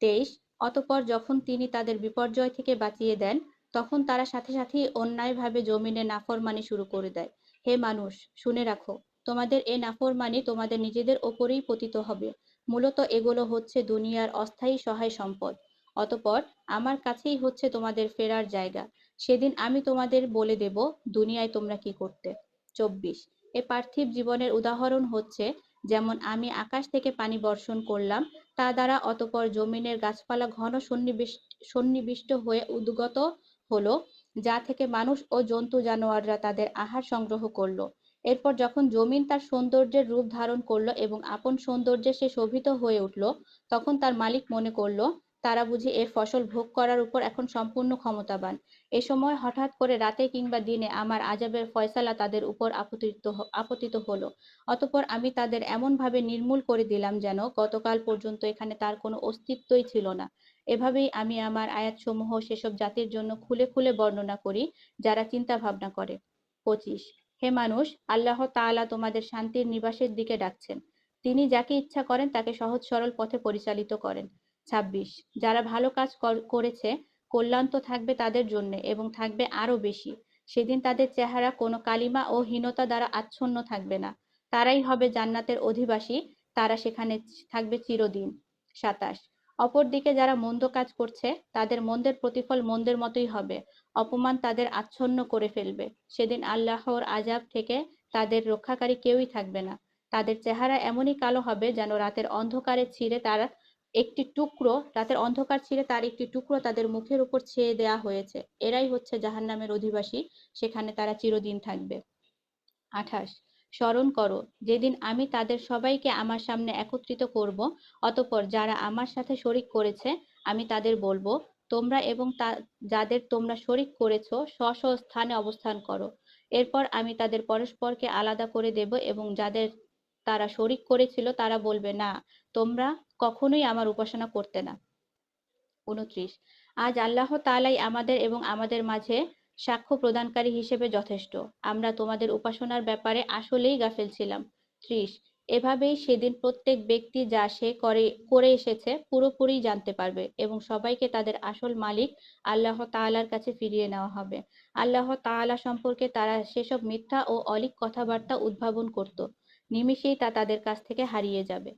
Speaker 3: ২৩ অতঃপর যখন তিনি তাদের বিপর্যয় থেকে বাঁচিয়ে দেন, তখন তারা সাথে সাথেই অন্যায়ভাবে জমিনে নাফরমানি শুরু করে দেয়। হে মানুষ, শুনে রাখো, তোমাদের এ নাফরমানি তোমাদের নিজেদের ওপরেই পতিত হবে। মূলত এগুলো হচ্ছে দুনিয়ার অস্থায়ী সহায় সম্পদ। অতঃপর আমার কাছেই হচ্ছে তোমাদের ফেরার জায়গা। সেদিন আমি তোমাদের বলে দেব দুনিয়ায় তোমরা কি করতে। ২৪ এ পার্থিব জীবনের উদাহরণ হচ্ছে, যেমন আমি আকাশ থেকে পানি বর্ষণ করলাম, তা দ্বারা অতঃপর জমিনের গাছপালা ঘন সন্নিবিষ্ট হয়ে উদ্গত হলো, যা থেকে মানুষ ও জন্তু জানোয়াররা তাদের আহার সংগ্রহ করলো। এরপর যখন জমিন তার সৌন্দর্যের রূপ ধারণ করলো এবং আপন সৌন্দর্যে সে শোভিত হয়ে উঠল, তখন তার মালিক মনে করলো তারা বুঝি এর ফসল ভোগ করার উপর এখন সম্পূর্ণ ক্ষমতাবান। এ সময় হঠাৎ করে রাতে কিংবা দিনে আমার আযাবের ফয়সালা তাদের উপর আপতিত হলো। অতঃপর আমি তাদের এমনভাবে নির্মূল করে দিলাম যেন গতকাল পর্যন্ত এখানে তার কোনো অস্তিত্বই ছিল না। এভাবেই আমি আমার আয়াতসমূহ সেসব জাতির জন্য খুলে খুলে বর্ণনা করি যারা চিন্তা ভাবনা করে। ২৫ হে মানুষ, আল্লাহ তাআলা তোমাদের শান্তির নিবাসের দিকে ডাকছেন। তিনি যাকে ইচ্ছা করেন তাকে সহজ সরল পথে পরিচালিত করেন। ২৬ যারা ভালো কাজ করেছে, কল্যাণ তো থাকবে তাদের জন্য এবং থাকবে আরো বেশি। সেদিন তাদের চেহারা কোনো কালিমা ও হীনতা দ্বারা আচ্ছন্ন থাকবে না। তারাই হবে জান্নাতের অধিবাসী, তারা সেখানে থাকবে চিরদিন। ২৭ অপরদিকে যারা মন্দ কাজ করছে, তাদের মন্দের প্রতিফল মন্দের মতোই হবে। অপমান তাদের আচ্ছন্ন করে ফেলবে। সেদিন আল্লাহর আযাব থেকে তাদের রক্ষাকারী কেউই থাকবে না। তাদের চেহারা এমনই কালো হবে যেন রাতের অন্ধকার ছিঁড়ে তার একটি টুকরো তাদের মুখের উপর ছেয়ে দেয়া হয়েছে। এরাই হচ্ছে জাহান্নামের অধিবাসী, সেখানে তারা চিরদিন থাকবে। ২৮ স্মরণ করো, যেদিন আমি তাদের সবাইকে আমার সামনে একত্রিত করব, অতঃপর যারা আমার সাথে শরিক করেছে আমি তাদের বলবো, তোমরা এবং যাদের তোমরা শরিক করেছো স্ব স্ব স্থানে অবস্থান করো। এরপর আমি তাদের পরস্পরকে আলাদা করে দেব এবং যাদের তারা শরিক করেছিল তারা বলবে, না, তোমরা কখনোই আমার উপাসনা করতে না। ২৯ আজ আল্লাহ তাআলাই আমাদের এবং আমাদের মাঝে সাক্ষ্য প্রদানকারী হিসেবে যথেষ্ট। আমরা তোমাদের উপাসনার ব্যাপারে আসলেই গাফেল ছিলাম। ৩০ এভাবেই সেদিন প্রত্যেক ব্যক্তি যা সে করে এসেছে পুরোপুরি জানতে পারবে এবং সবাইকে তাদের আসল মালিক আল্লাহ তাআলার কাছে ফিরিয়ে নেওয়া হবে। আল্লাহ তাআলা সম্পর্কে তারা সেসব মিথ্যা ও অলীক কথাবার্তা উদ্ভাবন করত, নিমিষেই তা তাদের কাছ থেকে হারিয়ে যাবে।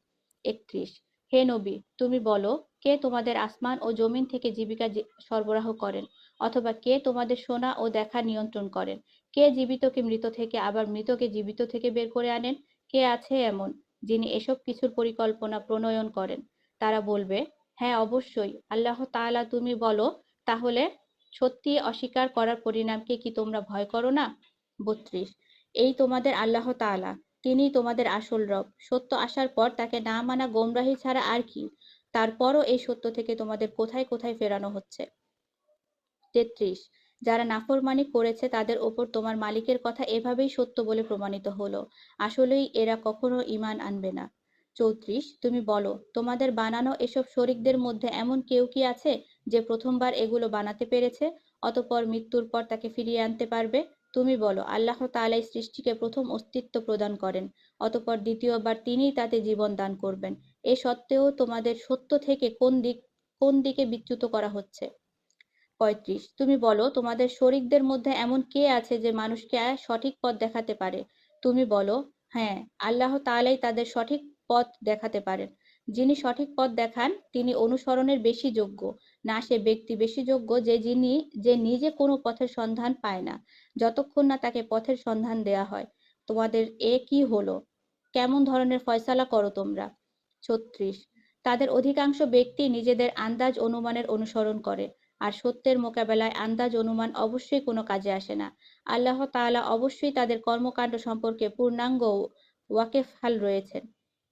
Speaker 3: ৩১ হে নবী, তুমি বলো, কে তোমাদের আসমান ও জমিন থেকে জীবিকা সরবরাহ করেন? অথবা কে তোমাদের শোনা ও দেখা নিয়ন্ত্রণ করেন? কে জীবিতকে মৃত থেকে আবার মৃতকে জীবিত থেকে বের করে আনেন? কে আছে এমন, যিনি এসব কিছুর পরিকল্পনা প্রণয়ন করেন? তারা বলবে, হ্যাঁ অবশ্যই আল্লাহ তাআলা। তুমি বলো, তাহলে সত্যি অস্বীকার করার পরিণামকে কি তোমরা ভয় করো না? 32। এই তোমাদের আল্লাহ তাআলা, তিনিই তোমাদের আসল রব। সত্য আসার পর তাকে না মানা গোমরাহি ছাড়া আর কি? তারপরও এই সত্য থেকে তোমাদের কোথায় কোথায় ফেরানো হচ্ছে। 33। যারা নাফরমানি করেছে তাদের ওপর তোমার মালিকের কথা এভাবেই সত্য বলে প্রমাণিত হলো। আসলেই এরা কখনো ঈমান আনবে না। 34। তুমি বলো, তোমাদের বানানো এসব শরীকদের মধ্যে এমন কেউ কি আছে যে প্রথমবার এগুলো বানাতে পেরেছে, অতঃপর মৃত্যুর পর তাকে ফিরিয়ে আনতে পারবে? তুমি বলো, আল্লাহ তাআলাই সৃষ্টিকে প্রথম অস্তিত্ব প্রদান করেন, অতঃপর দ্বিতীয়বার তিনিই তাতে জীবন দান করবেন। এ সত্ত্বেও তোমাদের সত্য থেকে কোন দিকে বিচ্যুত করা হচ্ছে? 35। তুমি বলো, তোমাদের শরীকদের মধ্যে এমন কে আছে যে মানুষকে সঠিক পথ দেখাতে পারে? তুমি বলো, হ্যাঁ, আল্লাহ তাআলাই তাদের সঠিক পথ দেখাতে পারেন। যিনি সঠিক পথ দেখান তিনি অনুসরণের বেশি যোগ্য, না সে ব্যক্তি বেশি যোগ্য যে নিজে কোনো পথের সন্ধান পায় না, যতক্ষণ না তাকে পথের সন্ধান দেয়া হয়। তোমাদের এ কি হলো? কেমন ধরনের ফয়সালা করো তোমরা? 36। তাদের অধিকাংশ ব্যক্তি নিজেদের আন্দাজ অনুমানের অনুসরণ করে, আর সত্যের মোকাবেলায় আন্দাজ অনুমান অবশ্যই কোনো কাজে আসে না। আল্লাহ তাআলা অবশ্যই তাদের কর্মকাণ্ড সম্পর্কে পূর্ণাঙ্গ ওয়াকেফহাল রয়েছেন।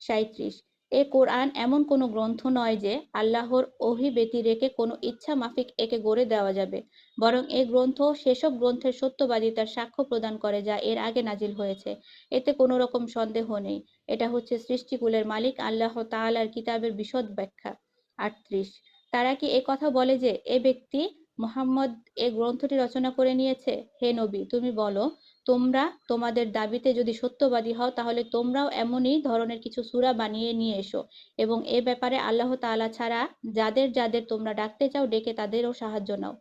Speaker 3: 37। এ কোরআন এমন কোনো গ্রন্থ নয় যে আল্লাহর ওহী ব্যতিরেকে কোনো ইচ্ছা মাফিক একে গড়ে দেওয়া যাবে, বরং এ গ্রন্থ সেসব গ্রন্থের সত্যবাদিতার সাক্ষ্য প্রদান করে যা এর আগে নাজিল হয়েছে। এতে কোনো রকম সন্দেহ নেই। এটা হচ্ছে সৃষ্টিকুলের মালিক আল্লাহ তাআলার কিতাবের বিশদ ব্যাখ্যা। 38। তারা কি এ কথা বলে যে এ ব্যক্তি মুহাম্মদ এ গ্রন্থটি রচনা করে নিয়েছে? হে নবী, তুমি বলো, তোমরা তোমাদের দাবিতে যদি সত্যবাদী হও তাহলে তোমরাও এমনই ধরনের কিছু সূরা বানিয়ে নিয়ে এসো, এবং এ ব্যাপারে আল্লাহ তাআলা ছাড়া যাদের যাদের তোমরা ডাকতে চাও ডেকে তাদেরও সাহায্য নাও।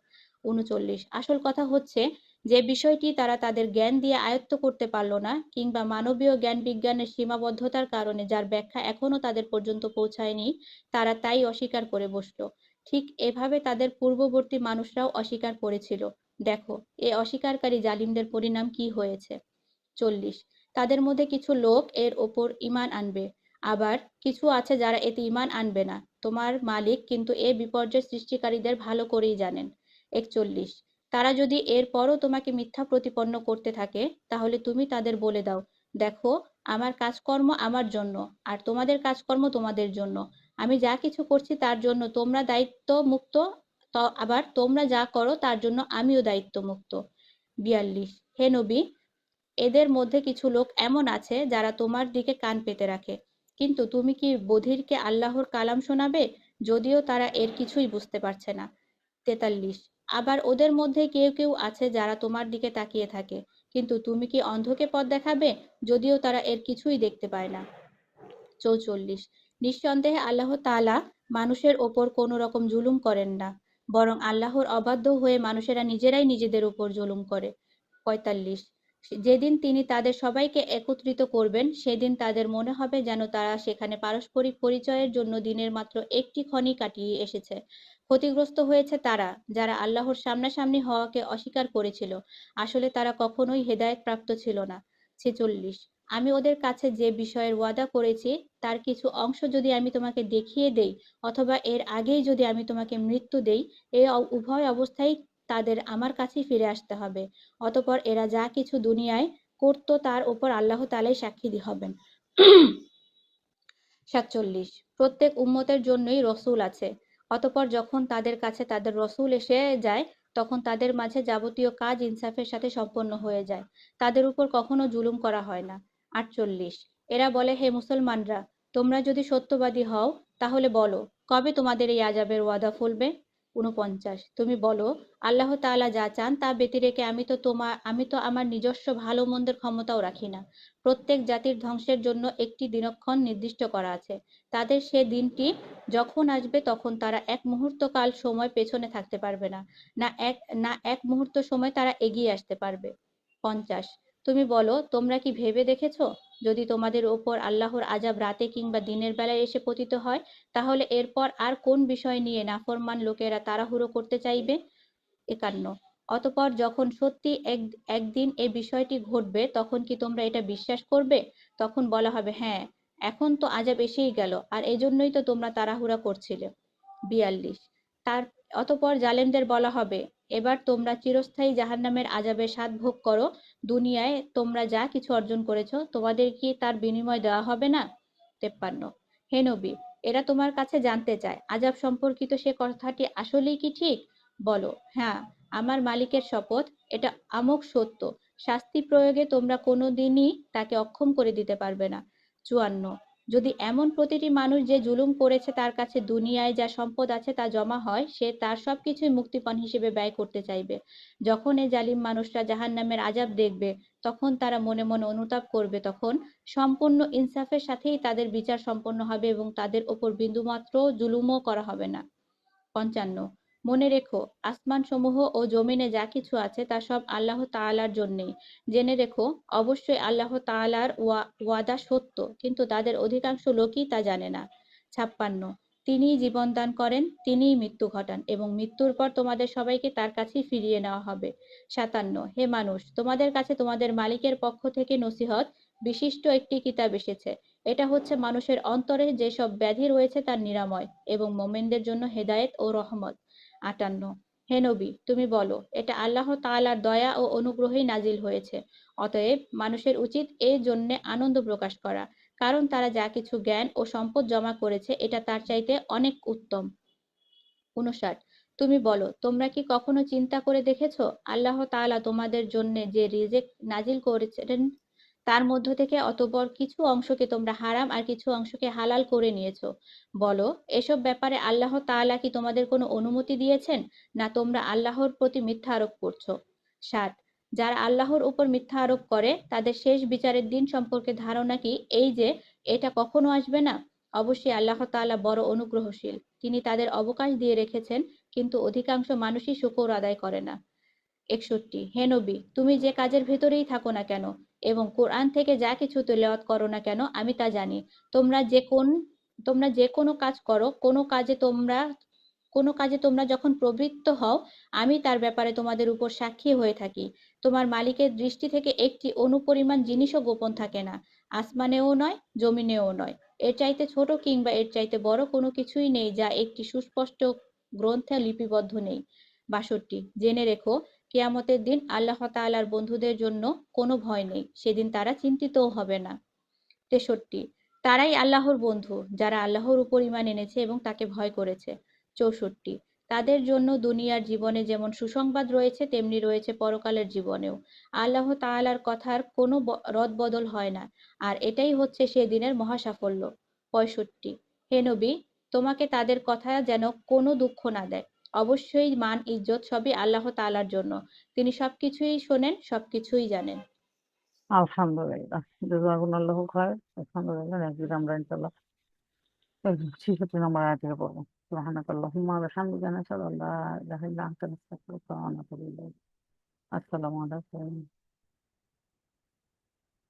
Speaker 3: 39। আসল কথা হচ্ছে, যে বিষয়টি তারা তাদের জ্ঞান দিয়ে আয়ত্ত করতে পারল না, কিংবা মানবীয় জ্ঞান বিজ্ঞানের সীমাবদ্ধতার কারণে যার ব্যাখ্যা এখনো তাদের পর্যন্ত পৌঁছায়নি, তারা তাই অস্বীকার করে বসলো। ঠিক এভাবে তাদের পূর্ববর্তী মানুষরাও অস্বীকার করেছিল। দেখো এ অস্বীকারী জালিমদের পরিণাম কি হয়েছে। 40। তাদের মধ্যে কিছু লোক এর ওপর ঈমান আনবে, আবার কিছু আছে যারা এতে ঈমান আনবে না। তোমার মালিক কিন্তু এ বিপর্যয় সৃষ্টিকারীদের ভালো করেই জানেন। 41। তারা যদি এর পরও তোমাকে মিথ্যা প্রতিপন্ন করতে থাকে, তাহলে তুমি তাদের বলে দাও, দেখো, আমার কাজকর্ম আমার জন্য, আর তোমাদের কাজকর্ম তোমাদের জন্য। আমি যা কিছু করছি তার জন্য তোমরা দায়িত্ব মুক্ত, আবার তোমরা যা করো তার জন্য আমিও দায়িত্ব মুক্ত। 42। হে নবী, এদের মধ্যে কিছু লোক এমন আছে যারা তোমার দিকে কান পেতে রাখে, কিন্তু তুমি কি বধিরকে আল্লাহর কালাম শোনাবে, যদিও তারা এর কিছুই বুঝতে পারছে না? 43। আবার ওদের মধ্যে কেউ কেউ আছে যারা তোমার দিকে তাকিয়ে থাকে, কিন্তু তুমি কি অন্ধকে পথ দেখাবে, যদিও তারা এর কিছুই দেখতে পায় না? 44। নিঃসন্দেহে আল্লাহ তাআলা মানুষের ওপর কোনো রকম জুলুম করেন না, বরং আল্লাহর অবাধ্য হয়ে মানুষেরা নিজেরাই নিজেদের ওপর জুলুম করে। 45। যেদিন তিনি তাদের সবাইকে একত্রিত করবেন সেদিন তাদের মনে হবে যেন তারা সেখানে পারস্পরিক পরিচয়ের জন্য দিনের মাত্র একটি ক্ষণই কাটিয়ে এসেছে। ক্ষতিগ্রস্ত হয়েছে তারা যারা আল্লাহর সামনাসামনি হওয়াকে অস্বীকার করেছিল। আসলে তারা কখনোই হেদায়েত প্রাপ্ত ছিল না। 46। আমি ওদের কাছে যে বিষয়ের ওয়াদা করেছি তার কিছু অংশ যদি আমি তোমাকে দেখিয়ে দেই, অথবা এর আগেই যদি আমি তোমাকে মৃত্যু দেই, এই উভয় অবস্থায় তাদের আমার কাছেই ফিরে আসতে হবে। অতঃপর এরা যা কিছু দুনিয়ায় করত তার উপর আল্লাহ তাআলাই সাক্ষী হবেন। 47। প্রত্যেক উম্মতের জন্যই রসূল আছে। অতঃপর যখন তাদের কাছে তাদের রসূল এসে যায়, তখন তাদের মাঝে যাবতীয় কাজ ইনসাফের সাথে সম্পন্ন হয়ে যায়। তাদের উপর কখনো জুলুম করা হয় না। 48। এরা বলে, হে মুসলমানরা, তোমরা যদি সত্যবাদী হও তাহলে বলো, কবে তোমাদের এই আযাবের ওয়াদা ফলবে? 49। তুমি বলো, আল্লাহ তাআলা যা চান তা ব্যতিরেকে আমি তো আমার নিজস্ব ভালো মন্দের ক্ষমতাও রাখি না। প্রত্যেক জাতির ধ্বংসের জন্য একটি দিনক্ষণ নির্দিষ্ট করা আছে। তাদের সে দিনটি যখন আসবে তখন তারা এক মুহূর্তকাল সময় পেছনে থাকতে পারবে না, না এক মুহূর্ত সময় তারা এগিয়ে আসতে পারবে। 50। তুমি বলো, তোমরা কি ভেবে দেখেছো, যদি তোমাদের ওপর আল্লাহর আযাব রাতে কিংবা দিনের বেলায় এসে পতিত হয়, তাহলে এরপর আর কোন বিষয় নিয়ে নাফরমান লোকেরা তাড়াহুড়ো করতে চাইবে? 51। অতঃপর যখন সত্যি একদিন এই বিষয়টি ঘটবে তখন কি তোমরা এটা বিশ্বাস করবে? তখন বলা হবে, হ্যাঁ, এখন তো আযাব এসেই গেল, আর এজন্যই তো তোমরা তাড়াহুড়া করছিলে। 42। তার অতঃপর জালেমদের বলা হবে, এবার তোমরা চিরস্থায়ী জাহান্নামের আযাবের স্বাদ ভোগ করো। দুনিয়ায় তোমরা যা কিছু অর্জন করেছো তোমাদের কি তার বিনিময় দেওয়া হবে না? 53। হে নবী, এরা তোমার কাছে জানতে চায় আযাব সম্পর্কিত সে কথাটি আসলেই কি ঠিক? বলো, হ্যাঁ, আমার মালিকের শপথ, এটা আমোঘ সত্য। শাস্তি প্রয়োগে তোমরা কোনোদিনই তাকে অক্ষম করে দিতে পারবে না। 54। যদি এমন প্রতিটি মানুষ যে জুলুম করেছে তার কাছে দুনিয়ায় যা সম্পদ আছে তা জমা হয়, সে তার সবকিছুই মুক্তিপণ হিসেবে ব্যয় করতে চাইবে। যখন এই জালিম মানুষরা জাহান্নামের আযাব দেখবে, তখন তারা মনে মনে অনুতাপ করবে, তখন সম্পূর্ণ ইনসাফের সাথেই তাদের বিচার সম্পন্ন হবে এবং তাদের ওপর বিন্দুমাত্র জুলুমও করা হবে না। 55। মনে রেখো, আসমানসমূহ ও জমিনে যা কিছু আছে তা সব আল্লাহ তাআলার জন্যেই। জেনে রেখো, অবশ্যই আল্লাহ তাআলার ওয়াদা সত্য, কিন্তু তাদের অধিকাংশ লোকই তা জানে না। 56। তিনিই জীবন দান করেন, তিনিই মৃত্যু ঘটান এবং মৃত্যুর পর তোমাদের সবাইকে তার কাছেই ফিরিয়ে নেওয়া হবে। 57। হে মানুষ, তোমাদের কাছে তোমাদের মালিকের পক্ষ থেকে নসিহত বিশিষ্ট একটি কিতাব এসেছে। এটা হচ্ছে মানুষের অন্তরে যেসব ব্যাধি রয়েছে তার নিরাময় এবং মোমেনদের জন্য হেদায়েত ও রহমত। 58। হে নবী, তুমি বলো, এটা আল্লাহ তাআলার দয়া ও অনুগ্রহেই নাজিল হয়েছে। অতএব মানুষের উচিত এর জন্য আনন্দ প্রকাশ করা, কারণ তারা যা কিছু জ্ঞান ও সম্পদ জমা করেছে এটা তার চাইতে অনেক উত্তম। 59। তুমি বলো, তোমরা কি কখনো চিন্তা করে দেখেছো আল্লাহ তাআলা তোমাদের জন্য যে রিজিক নাজিল করেছেন তার মধ্য থেকে অতঃপর কিছু অংশকে তোমরা হারাম আর কিছু অংশকে হালাল করে নিয়েছো। বলো, এসব ব্যাপারে আল্লাহ তাআলা কি তোমাদের কোনো অনুমতি দিয়েছেন, না তোমরা আল্লাহর প্রতি মিথ্যা আরোপ করছো? 60। যারা আল্লাহর উপর মিথ্যা আরোপ করে তাদের শেষ বিচারের দিন সম্পর্কে ধারণা কি এই যে এটা কখনো আসবে না? অবশ্যই আল্লাহ তাআলা বড় অনুগ্রহশীল। তিনি তাদের অবকাশ দিয়ে রেখেছেন, কিন্তু অধিকাংশ মানুষই শুকর আদায় করে না। 61। হে নবী, তুমি যে কাজের ভেতরেই থাকো না কেন এবং কোরআন থেকে যা কিছু তিলাওয়াত করো না কেন, আমি তা জানি। তোমরা তোমরা যে কোনো কাজ করো, কোনো কাজে তোমরা যখন প্রবৃত্ত হও, আমি তার ব্যাপারে তোমাদের উপর সাক্ষী হয়ে থাকি। তোমার মালিকের দৃষ্টি থেকে একটি অনুপরিমাণ জিনিসও গোপন থাকে না, আসমানেও নয়, জমিনেও নয়। এর চাইতে ছোট কিংবা এর চাইতে বড় কোনো কিছুই নেই যা একটি সুস্পষ্ট গ্রন্থে লিপিবদ্ধ নেই। 62। জেনে রেখো, কিয়ামতের দিন আল্লাহ তাআলার বন্ধুদের জন্য কোনো ভয় নেই, সেদিন তারা চিন্তিতও হবে না। 63। তারাই আল্লাহর বন্ধু যারা আল্লাহর উপর ঈমান এনেছে এবং তাকে ভয় করেছে। 64। তাদের জন্য দুনিয়ার জীবনে যেমন সুসংবাদ রয়েছে তেমনি রয়েছে পরকালের জীবনেও। আল্লাহ তাআলার কথার কোনো রদবদল হয় না, আর এটাই হচ্ছে সেদিনের মহা সাফল্য। 65। হে নবী, তোমাকে তাদের কথা যেন কোনো দুঃখ না দেয়। অবশ্যই মান ইজ্জত সবই আল্লাহ তাআলার জন্য। তিনি সবকিছুই শোনেন, সবকিছুই জানেন।
Speaker 1: আলহামদুলিল্লাহ, জাযাকুমুল্লাহু খায়র। আলহামদুলিল্লাহ, নেক্সট আমরা ইনশাআল্লাহ 66 নম্বর আয়াত থেকে পড়বো। সুবহানাকাল্লাহুম্মা ওয়া বিহামদিকা নাশহাদু আল্লা ইলাহা ইল্লা আনতা নাস্তাগফিরুকা ওয়া নাতুবু ইলাইক। আসসালামু আলাইকুম।